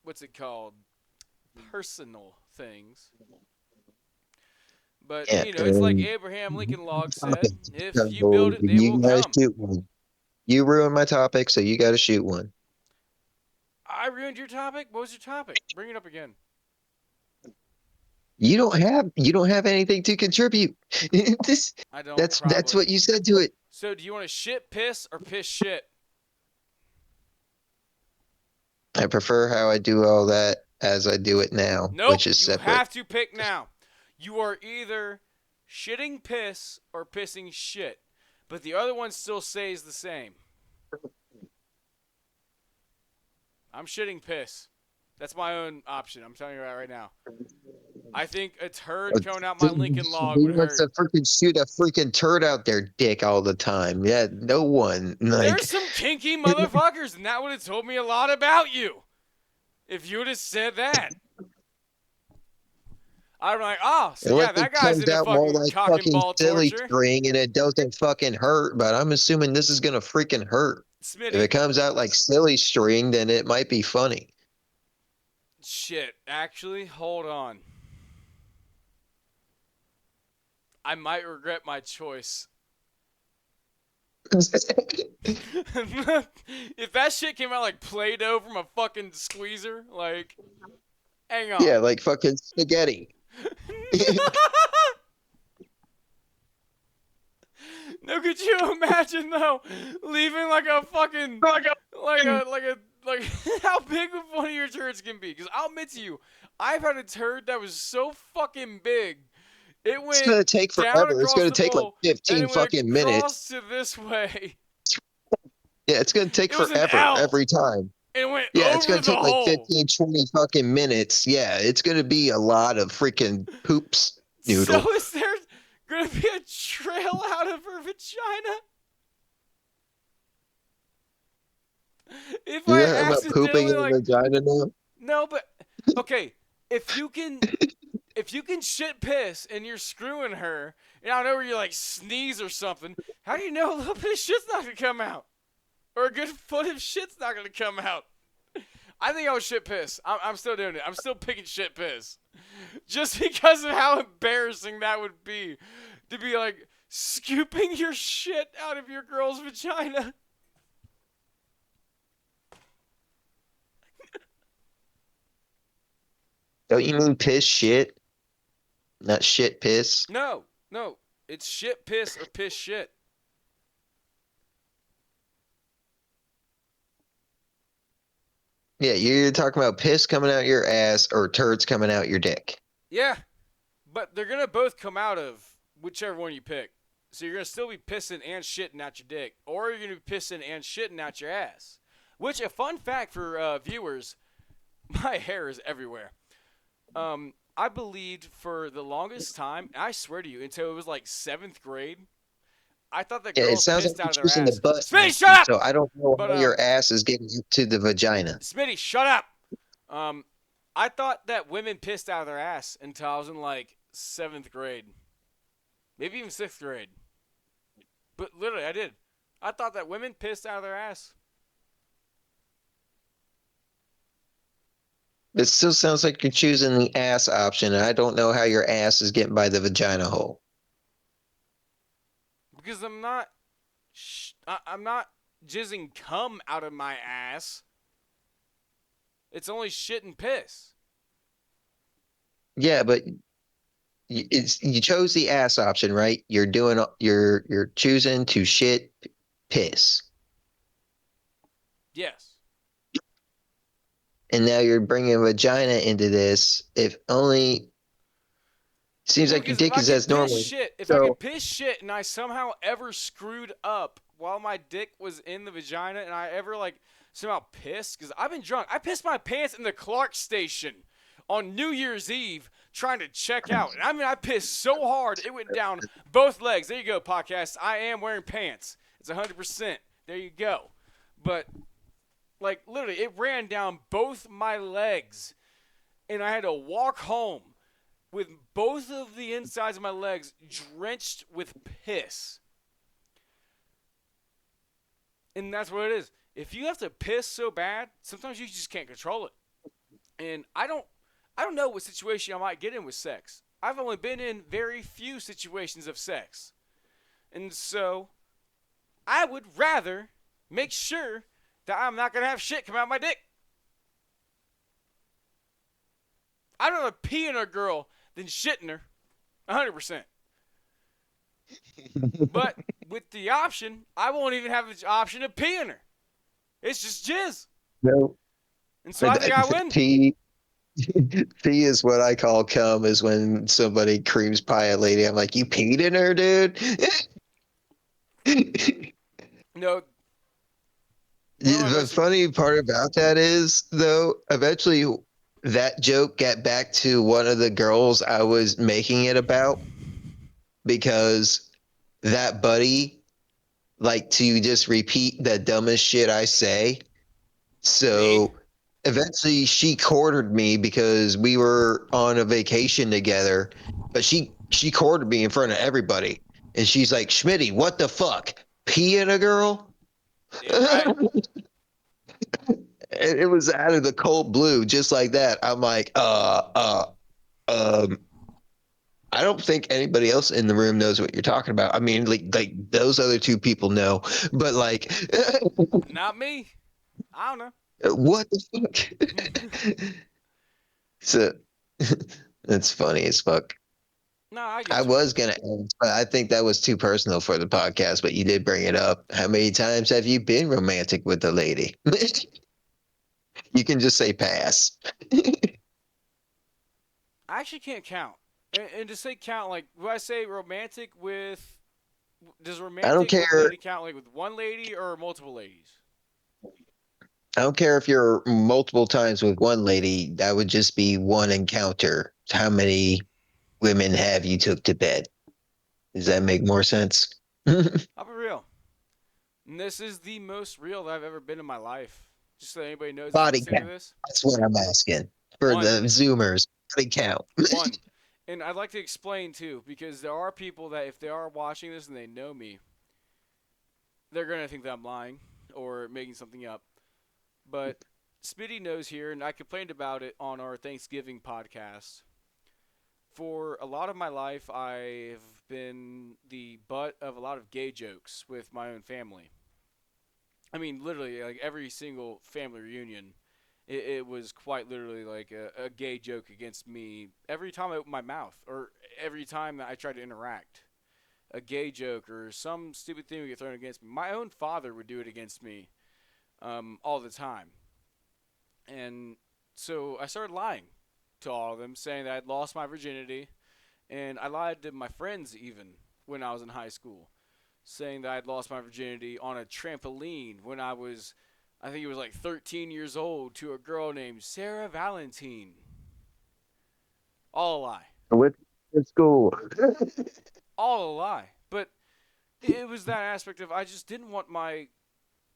what's it called? Personal things. But yeah? it's like Abraham Lincoln Log said: Topic. if you build So it, they will you gotta come. shoot one. You ruined my topic, so you gotta shoot one. I ruined your topic. What was your topic? Bring it up again. You don't have anything to contribute. this I don't that's probably. what you said to it. So, do you want to shit piss or piss shit? I prefer how I do all that as I do it now, Nope. which is You separate. have to pick now. You are either shitting piss or pissing shit, but the other one still stays the same. I'm shitting piss. That's my own option. I'm telling you that right now. I think a turd coming out my Lincoln log Who would wants hurt. to freaking shoot a freaking turd out their dick all the time? Yeah, no one. There's Like, some kinky motherfuckers, and that would have told me a lot about you if you would have said that. I'm like, oh, so unless yeah, it that guy's comes into out more fucking like cock and fucking ball silly torture. string and it doesn't fucking hurt, but I'm assuming this is gonna freaking hurt. If Smitty, it comes out like silly string, then it might be funny. shit, actually, hold on. I might regret my choice. If that shit came out like Play Doh from a fucking squeezer, like, hang Yeah, on. like fucking spaghetti. No, could you imagine though, leaving like a fucking, like how big of one of your turds can be? Because I'll admit to you, I've had a turd that was so fucking big, it It's went gonna take down forever. It's across gonna the take like bowl, and 15 it went fucking minutes. across to this way. Yeah, it's gonna take It was an forever L, every time. and it went Yeah, it's over gonna the take like hole. 15, 20 fucking minutes. Yeah, it's gonna be a lot of freaking poops noodle. So is there gonna be a trail out of her vagina if You're I talking about pooping accidentally in like? the vagina now? No, but okay. If you can, if you can shit piss and you're screwing her, and I don't know where you like sneeze or something, how do you know a little bit of shit's not gonna come out, or a good foot of shit's not gonna come out? I think I was shit piss. I'm still doing it. I'm still picking shit piss, just because of how embarrassing that would be, to be like scooping your shit out of your girl's vagina. Don't you mean piss shit, not shit piss? No, no, it's shit piss or piss shit. Yeah, you're talking about piss coming out your ass or turds coming out your dick. Yeah, but they're gonna both come out of whichever one you pick. So you're gonna still be pissing and shitting out your dick, or you're gonna be pissing and shitting out your ass. Which, a fun fact for viewers, my hair is everywhere. I believed for the longest time, and I swear to you, until it was like 7th grade, I thought that Yeah, it girls sounds like pissed you're out of their choosing the ass. butt Smitty, shut option, up! so I don't know But how your ass is getting to the vagina. Smitty, shut up! Um, I thought that women pissed out of their ass until I was in like 7th grade, maybe even 6th grade. But literally, I did. I thought that women pissed out of their ass. It still sounds like you're choosing the ass option, and I don't know how your ass is getting by the vagina hole. Because I'm not jizzing cum out of my ass. It's only shit and piss. Yeah, but you chose the ass option, right? You're choosing to shit piss, Yes. and now you're bringing vagina into this. If only Seems Well, like your because if dick I is get as pissed normal. shit, if I So get pissed shit and I somehow ever screwed up while my dick was in the vagina and I ever like somehow pissed, because I've been drunk. I pissed my pants in the Clark station on New Year's Eve trying to check out. And I mean, I pissed so hard it went down both legs. There you go, podcast. I am wearing pants. It's 100%. There you go. But like literally, it ran down both my legs, and I had to walk home with both of the insides of my legs drenched with piss. And that's what it is. If you have to piss so bad, sometimes you just can't control it. And I don't know what situation I might get in with sex. I've only been in very few situations of sex. And so I would rather make sure that I'm not going to have shit come out of my dick. I'd rather pee in a girl than shit in her. 100%. But with the option, I won't even have the option of peeing her. It's just jizz. no, And so I think I win. pee pee is what I call cum. Is when somebody creams pie a lady. I'm like, you peed in her, dude. No, one of my The most. funny part about that is, though, eventually that joke got back to one of the girls I was making it about because that buddy like to just repeat the dumbest shit I say. Me? So eventually she cornered me because we were on a vacation together, but she cornered me in front of everybody. And she's like, Schmitty, what the fuck? Pee in a girl? Damn right. It was out of the cold blue, just like that. I'm like, um, I don't think anybody else in the room knows what you're talking about. I mean, like those other two people know, but like, Not me. I don't what the fuck? know. So that's funny as fuck. No, I I get you. was gonna end, but I think that was too personal for the podcast. But you did bring it up. How many times have you been romantic with a lady? You can just say pass. I actually can't count. And to say count, like, when I say romantic with. Does I don't romantic with care. lady count, like, with one lady or multiple ladies? I don't care if you're multiple times with one lady. That would just be one encounter. How many women have you took to bed? Does that make more sense? I'll be real. And this is the most real that I've ever been in my life. Just so anybody knows that's Body listening to count. this. That's what I'm asking for One. the Zoomers. Body count. One. And I'd like to explain too, because there are people that if they are watching this and they know me, they're gonna think that I'm lying or making something up. But Smitty knows here, and I complained about it on our Thanksgiving podcast. For a lot of my life, I've been the butt of a lot of gay jokes with my own family. I mean, literally, like every single family reunion, it was quite literally like a gay joke against me every time I opened my mouth or every time that I tried to interact. A gay joke or some stupid thing would get thrown against me. My own father would do it against me all the time. And so I started lying to all of them, saying that I'd lost my virginity. And I lied to my friends even when I was in high school, saying that I'd lost my virginity on a trampoline when I think it was like 13 years old, to a girl named Sarah Valentine. All a lie. With school. All a lie. But it was that aspect of I just didn't want my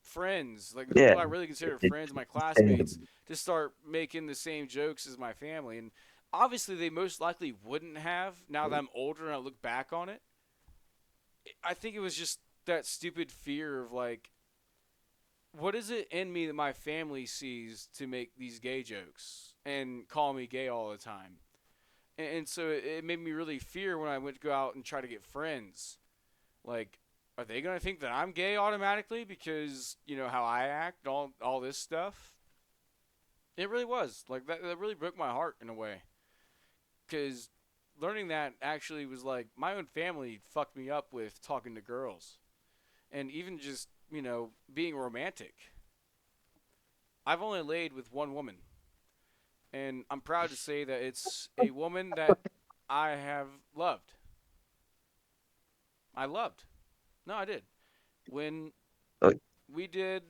friends, like the Yeah. people I really consider friends, my classmates, to start making the same jokes as my family. And obviously, they most likely wouldn't have now that I'm older and I look back on it. I think it was just that stupid fear of like, what is it in me that my family sees to make these gay jokes and call me gay all the time? And so it made me really fear when I went to go out and try to get friends. Like, are they gonna think that I'm gay automatically because how I act, all this stuff? It really was like that really broke my heart in a way, because learning that actually was like my own family fucked me up with talking to girls, and even just being romantic. I've only laid with one woman, and I'm proud to say that it's a woman that I have loved. I loved. No, I did. When Oh, we did,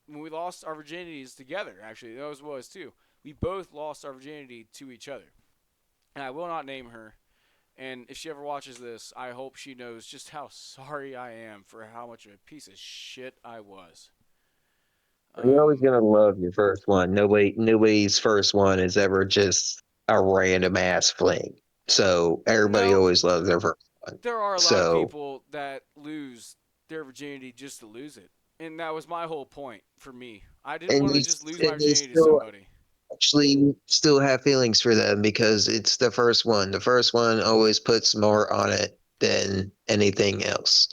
when we lost our virginities together, actually, that was too. We both lost our virginity to each other. And I will not name her. And if she ever watches this, I hope she knows just how sorry I am for how much of a piece of shit I was. you're always Um, gonna love your first one. Nobody's first one is ever just a random ass fling. So everybody no, always loves their first one. there are a lot of So people that lose their virginity just to lose it. And that was my whole point for me. I didn't and want to they just lose my and they virginity to still somebody. actually still have feelings for them because it's the first one. The first one always puts more on it than anything else.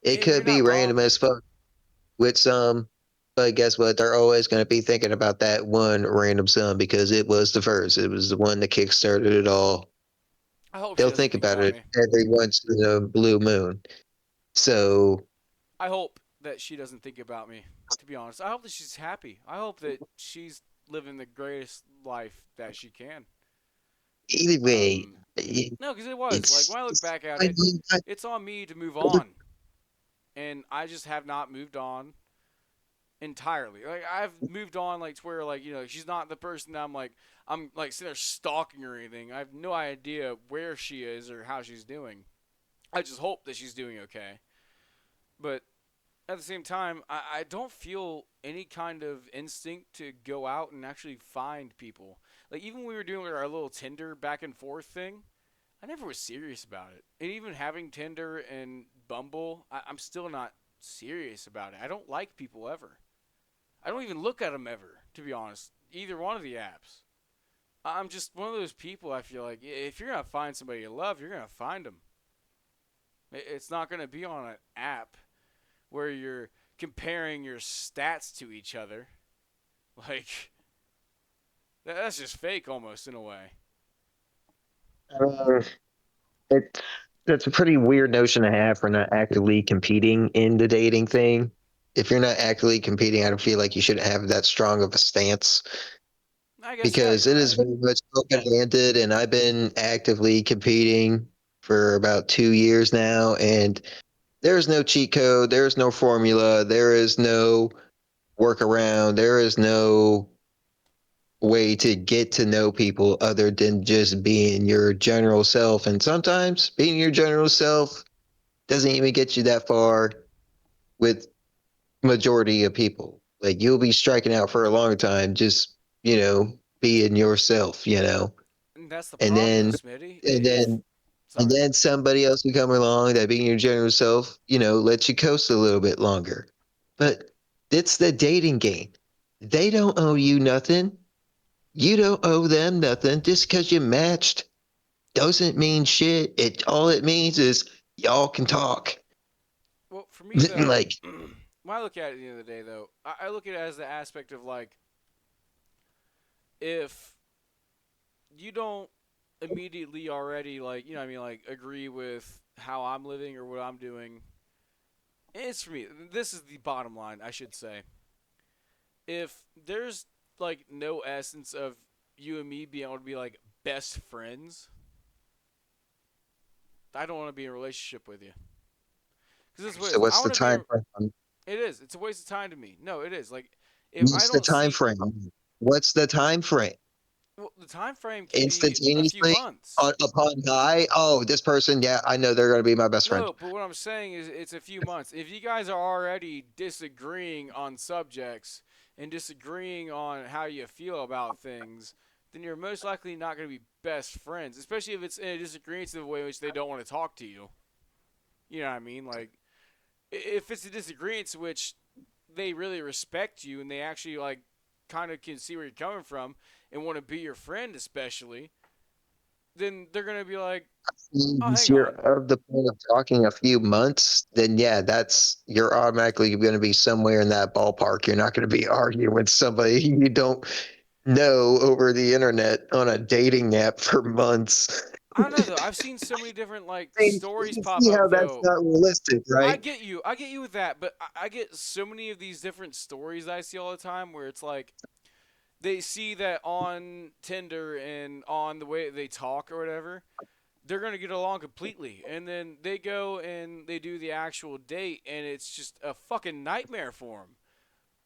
It And you're could be not random wrong. as fuck with some, but guess what? They're always going to be thinking about that one random some because it was the first. It was the one that kickstarted it all. I hope she They'll doesn't think think about about it me. every once in a blue moon. So I hope that she doesn't think about me, to be honest. I hope that she's happy. I hope that she's living the greatest life that she can. anyway, No, because it was. Like, it's, when I look it's back at I it, mean, it's on me to move on. And I just have not moved on entirely. Like, I've moved on, like, to where, like, she's not the person that I'm, like, sitting there stalking her or anything. I have no idea where she is or how she's doing. I just hope that she's doing okay. But at the same time, I don't feel any kind of instinct to go out and actually find people. Like, even when we were doing our little Tinder back and forth thing, I never was serious about it. And even having Tinder and Bumble, I'm still not serious about it. I don't like people ever. I don't even look at them ever, to be honest. Either one of the apps. I'm just one of those people. I feel like if you're gonna find somebody you love, you're gonna find them. It's not gonna be on an app where you're comparing your stats to each other. Like, that's just fake almost in a way. uh, it that's a pretty weird notion to have for not actively competing in the dating thing. If you're not actively competing, I don't feel like you shouldn't have that strong of a stance I guess, yeah, because you're it is right. very much open-handed, and I've been actively competing for about 2 years now, and there's no cheat code, there's no formula, there is no workaround, there is no way to get to know people other than just being your general self. And sometimes being your general self doesn't even get you that far with majority of people. Like you'll be striking out for a long time just, being yourself. And that's the And problem, though, then Smitty. and If then and sorry, then somebody else will come along that being your general self, lets you coast a little bit longer. But it's the dating game. They don't owe you nothing. You don't owe them nothing. Just because you matched doesn't mean shit. It means is y'all can talk. well, for me though, Like when I look at it at the end of the day, though, I look at it as the aspect of like, if you don't immediately already like, what I mean, like agree with how I'm living or what I'm doing, it's for me. This is the bottom line, I should say. If there's like no essence of you and me being able to be like best friends, I don't want to be in a relationship with you. Because this is what it so is. I what's the want to be. time frame? It is. It's a waste of time to me. No, it is. Like, if I What's the don't time see, frame? What's the time frame? well, the time frame can be a few Instantaneously months. upon high. Oh, this person, yeah, I know they're gonna be my best friend. No, but what I'm saying is it's a few months. If you guys are already disagreeing on subjects and disagreeing on how you feel about things, then you're most likely not going to be best friends, especially if it's in a disagreement to the way in which they don't want to talk to you. You know what I mean? Like, if it's a disagreement to which they really respect you and they actually, like, kind of can see where you're coming from and want to be your friend, especially, then they're going to be like, oh, If hang you're on. of the point of talking a few months, then yeah, you're automatically going to be somewhere in that ballpark. You're not going to be arguing with somebody you don't know over the internet on a dating app for months. I don't know though. I've seen so many different like I mean, stories you pop see how up that's though. not realistic, I right? get you. I get you with that, but I get so many of these different stories I see all the time where it's like they see that on Tinder and on the way they talk or whatever, they're gonna get along completely, and then they go and they do the actual date, and it's just a fucking nightmare for them.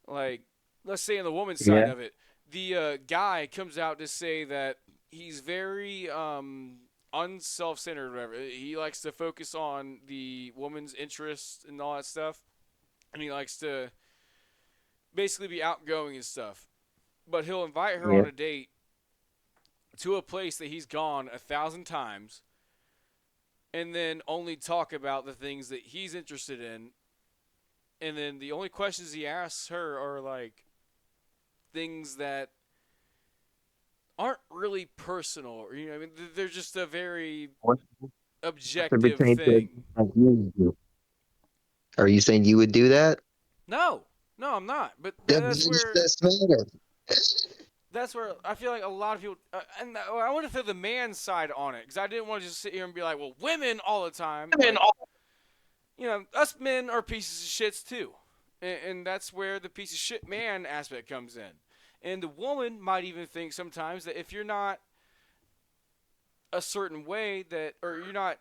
Like, let's say on the woman's side Yeah. of it, the guy comes out to say that he's very unself-centered, or whatever. He likes to focus on the woman's interests and all that stuff, and he likes to basically be outgoing and stuff. But he'll invite her Yeah. on a date to a place that he's gone 1,000 times, and then only talk about the things that he's interested in. And then the only questions he asks her are like things that aren't really personal. Or, I mean, they're just a very What to objective pertain to thing. like you? Are you saying you would do that? No, no, I'm not. But That that's where that's matter. I feel like a lot of people, and I want to throw the man side on it because I didn't want to just sit here and be like, well, women all the time. Like, us men are pieces of shits too, and that's where the piece of shit man aspect comes in. And the woman might even think sometimes that if you're not a certain way that, or you're not,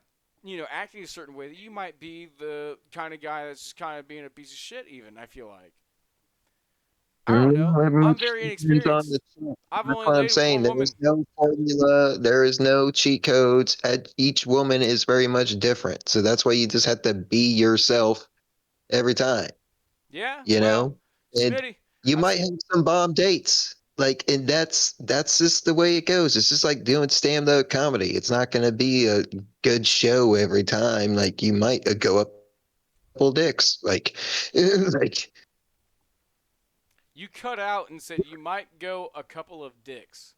acting a certain way, that you might be the kind of guy that's just kind of being a piece of shit. Even I feel like I don't know. Very I'm much very depends on the inexperienced. chick. I've That's only what I'm laid with saying. one There woman. is no formula. There is no cheat codes. Each woman is very much different. So that's why you just have to be yourself every time, Yeah, you well, know? And Smitty, you I've might have some bomb dates. Like, and that's just the way it goes. It's just like doing stand-up comedy. It's not going to be a good show every time. Like, you might go up a couple dicks. Like, like, you cut out and said you might go a couple of dicks.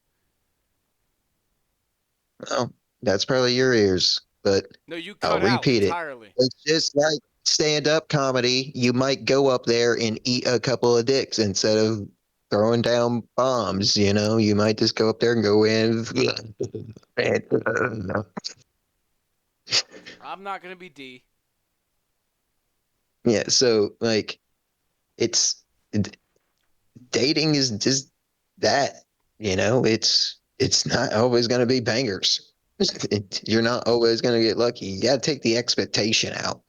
well, that's probably your ears, but No, you I'll cut out repeat it. entirely. It's just like stand-up comedy. You might go up there and eat a couple of dicks instead of throwing down bombs. You might just go up there and go in. And, I'm not gonna be D. yeah, so like it's dating is just that. It's not always going to be bangers. You're not always going to get lucky. You got to take the expectation out.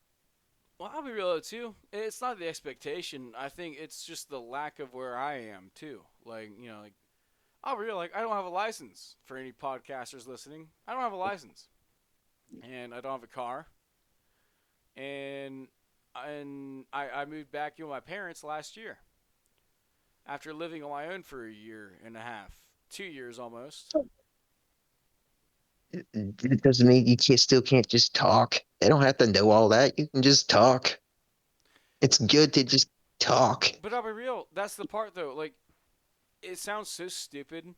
Well, I'll be real though, too. It's not the expectation. I think it's just the lack of where I am too. Like, I'll be real. Like, I don't have a license for any podcasters listening. I don't have a license, and I don't have a car. And I moved back in with my parents last year after living on my own for a year and a half, 2 years almost. It doesn't mean you still can't just talk. They don't have to know all that. You can just talk. It's good to just talk. But I'll be real. That's the part though. Like, it sounds so stupid,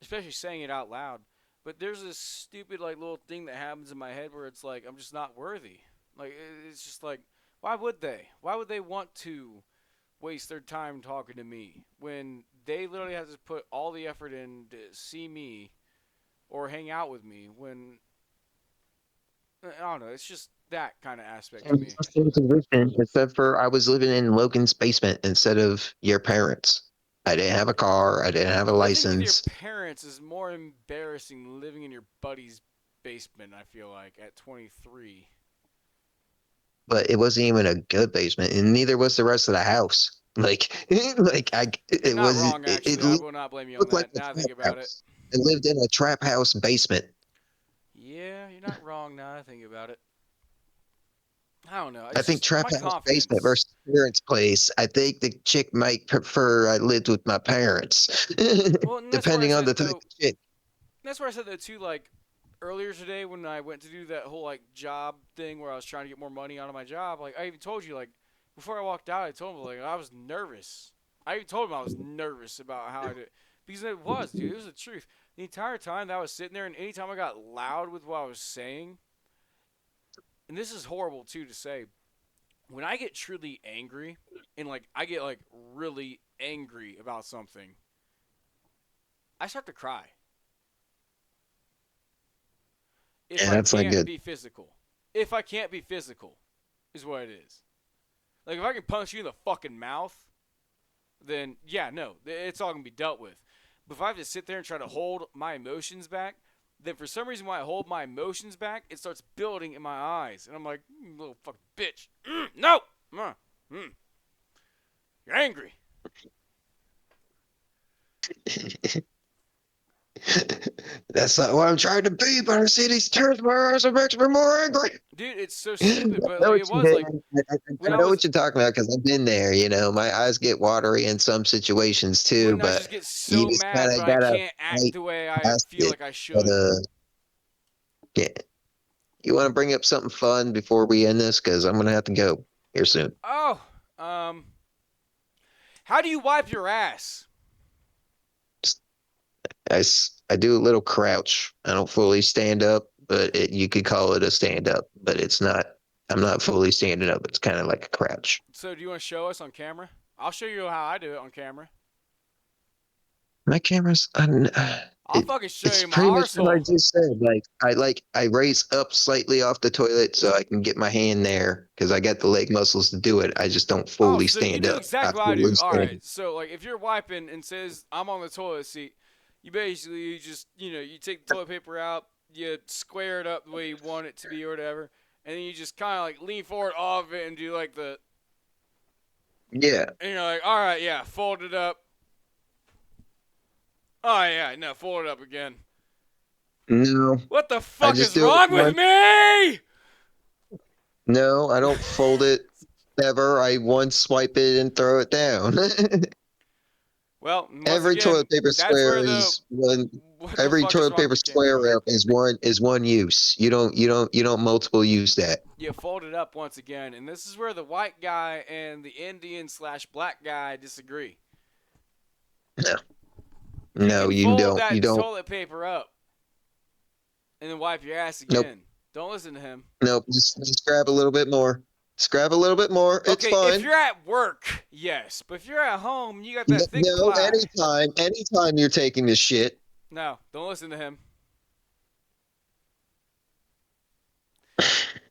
especially saying it out loud. But there's this stupid like little thing that happens in my head where it's like I'm just not worthy. Like it's just like why would they? Why would they want to waste their time talking to me when they literally have to put all the effort in to see me or hang out with me when I don't know, it's just that kind of aspect to And me. same position, except for I was living in Logan's basement instead of your parents. I didn't have a car. I didn't have a Living with your license. parents is more embarrassing than living in your buddy's basement, I feel like at 23. But it wasn't even a good basement, and neither was the rest of the house. Like, like You're it not was, wrong, it actually. I will not blame you on looked like that. a Now I think trap about it. house. I lived in a trap house basement. Yeah, you're not wrong. Now I think about it. I don't know. I It's think just trap my house basement confidence. versus parents' place. I think the chick might prefer I lived with my parents, Well, and that's where I depending on said the type though. of chick. That's where I said though too. Like earlier today when I went to do that whole like job thing where I was trying to get more money out of my job. Like I even told you like before I walked out, I told him like I was nervous. I even told him I was nervous about how I did because it was, dude. It was the truth. The entire time that I was sitting there, and anytime I got loud with what I was saying, and this is horrible too to say, when I get truly angry and like I get like really angry about something, I start to cry. If Yeah, I that's not can't good. be physical. If I can't be physical, is what it is. Like if I can punch you in the fucking mouth, then yeah, no, it's all gonna be dealt with. But if I have to sit there and try to hold my emotions back, then for some reason when I hold my emotions back, it starts building in my eyes, and I'm like, little fucking bitch, no, mm, you're angry, That's not what I'm trying to be, but I see these tears in my eyes. It makes me more angry. dude. It's so I stupid, but know like what it you was like mean. when I I know was what you're talking about because I've been there. You know, my eyes get watery in some situations too, when I but just get you so just mad, kind but of I gotta can't act fight the way I past feel it. like I But should. yeah, you want to bring up something fun before we end this? Because I'm gonna have to go here soon. Oh, um, how do you wipe your ass? I do a little crouch. I don't fully stand up, but you could call it a stand up, but it's not. I'm not fully standing up. It's kind of like a crouch. So do you want to show us on camera? I'll show you how I do it on camera. My camera's I'll fucking show it's you my pretty much what I arsehole. just said. I raise up slightly off the toilet so I can get my hand there because I got the leg muscles to do it. I just don't Oh, fully so you stand do up. I exactly what I fully do. All stand. right. So like, if you're wiping and says I'm on the toilet seat, you basically you just you take the toilet paper out, you square it up the way you want it to be or whatever, and then you just kind of like lean forward off it and do like the, Yeah. and you're like, all right, yeah, fold it up. Oh yeah, no, fold it up again. No, What the I fuck just is do it wrong with once. me? No, I don't fold it ever. I once swipe it and throw it down. Well, once Every again, toilet paper that's where square the is one. what the Every fuck is toilet wrong with paper me came from. square up is one use. You don't multiple use that. You fold it up once again, and this is where the white guy and the Indian slash black guy disagree. No, You no, can you fold don't. You that don't. toilet paper up and then wipe your ass Nope. again. Don't listen to him. Nope. Just grab a little bit more. Just grab a little bit more. It's Okay, if fine. you're at work, yes, but if you're at home, you got that thick No, ply. anytime you're taking this shit. No, don't listen to him.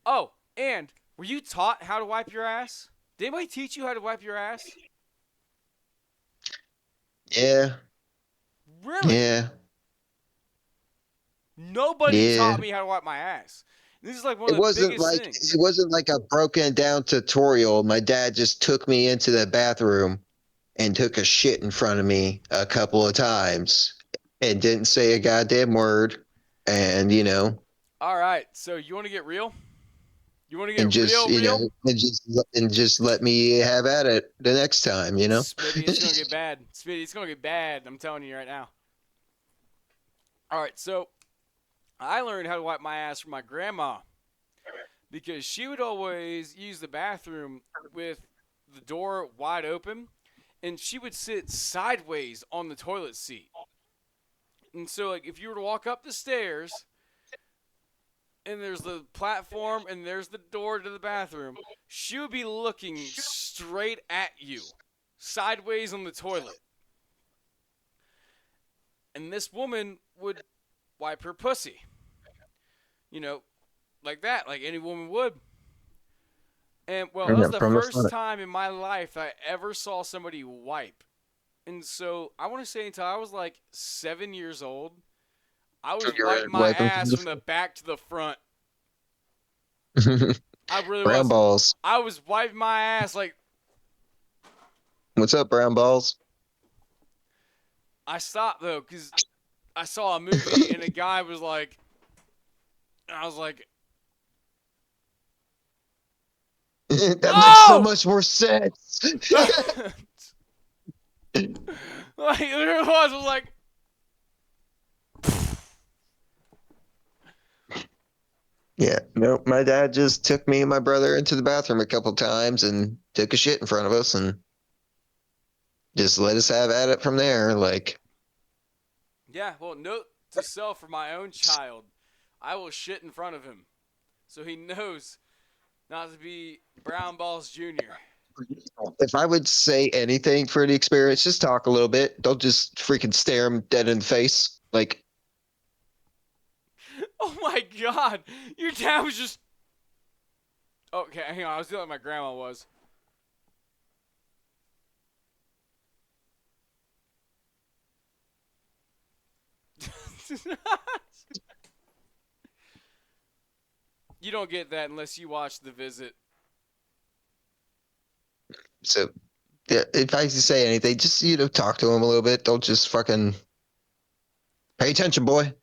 Oh, and were you taught how to wipe your ass? Did anybody teach you how to wipe your ass? Yeah, Really? yeah, Nobody yeah. taught me how to wipe my ass. This is like one It of the wasn't biggest like things. it wasn't like a broken down tutorial. My dad just took me into the bathroom and took a shit in front of me a couple of times and didn't say a goddamn word. And All right, so you want to get real? You want to get and just real, real? and just let me have at it the next time. Smitty, it's gonna get bad. Smitty, it's gonna get bad. I'm telling you right now. All right, so I learned how to wipe my ass from my grandma because she would always use the bathroom with the door wide open, and she would sit sideways on the toilet seat. And so, like, if you were to walk up the stairs, and there's the platform, and there's the door to the bathroom, she would be looking straight at you, sideways on the toilet. And this woman would wipe her pussy, you know, like that, like any woman would. And well, that was Yeah, the from the first front. time in my life I ever saw somebody wipe. And so I want to say until I was like 7 years old, I was You're wiping my wiping from ass the from the back to the front. front. I really Brown was. balls. I was wiping my ass like What's up, brown balls? I stopped though because I saw a movie and a guy was like, I was like, That makes so oh! much more sense. Like there it was like, Yeah, no, my dad just took me and my brother into the bathroom a couple times and took a shit in front of us and just let us have at it from there. Like, yeah. Well, note to self for my own child, I will shit in front of him, so he knows not to be Brown Balls Jr. if I would say anything for the experience, just talk a little bit. Don't just freaking stare him dead in the face. Like, Oh my god, your dad was just. Okay, hang on. I was doing like my grandma was. You don't get that unless you watch The Visit. So yeah, if I say anything, just talk to him a little bit. Don't just fucking pay attention, boy.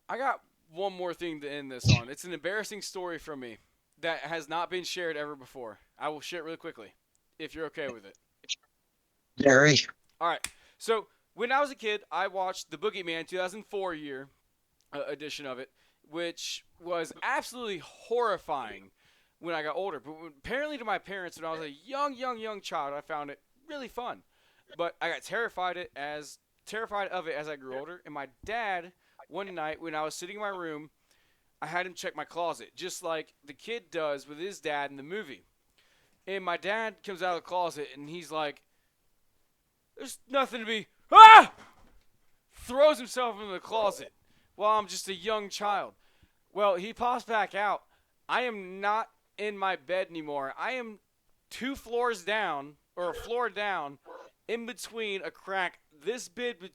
I got one more thing to end this on. It's an embarrassing story from me that has not been shared ever before. I will share it really quickly, if you're okay with it. Gary. All right. So when I was a kid, I watched the Boogeyman 2004 year edition of it, which was absolutely horrifying when I got older. But apparently, to my parents, when I was a young child, I found it really fun. But I got terrified of it as I grew older. And my dad, one night when I was sitting in my room, I had him check my closet, just like the kid does with his dad in the movie. And my dad comes out of the closet and he's like, "There's nothing to be." Ah! Throws himself into the closet while I'm just a young child. Well, he pops back out. I am not in my bed anymore. I am 2 floors down, or a floor down, in between a crack this big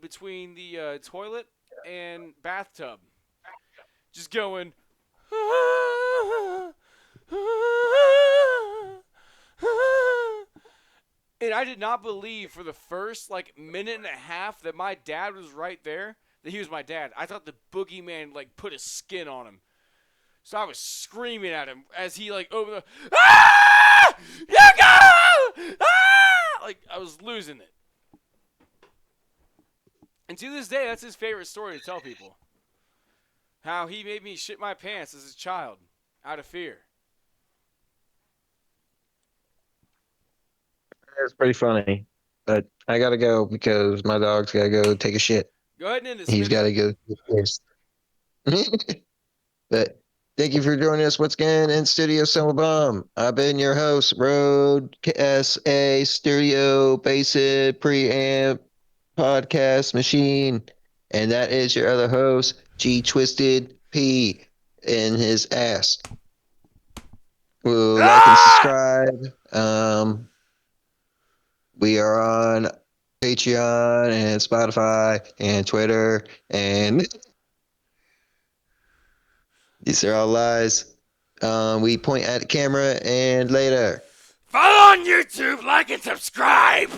between the toilet and bathtub. Just going. And I did not believe for the first like minute and a half that my dad was right there, that he was my dad. I thought the boogeyman like put his skin on him. So I was screaming at him as he like opened the ah! You go! Ah! Like I was losing it. And to this day, that's his favorite story to tell people. How he made me shit my pants as a child out of fear. That's pretty funny. But I gotta go because my dog's gotta go take a shit. Go ahead and end this, He's Smitty. gotta go first. But thank you for joining us once again in Studio Summer Bomb. I've been your host, Road SA Stereo Basic Preamp Podcast Machine. And that is your other host, G Twisted P in his ass. Well, like and Ah! subscribe. We are on Patreon and Spotify and Twitter, and these are all lies. We point at the camera and later. Follow on YouTube, like and subscribe!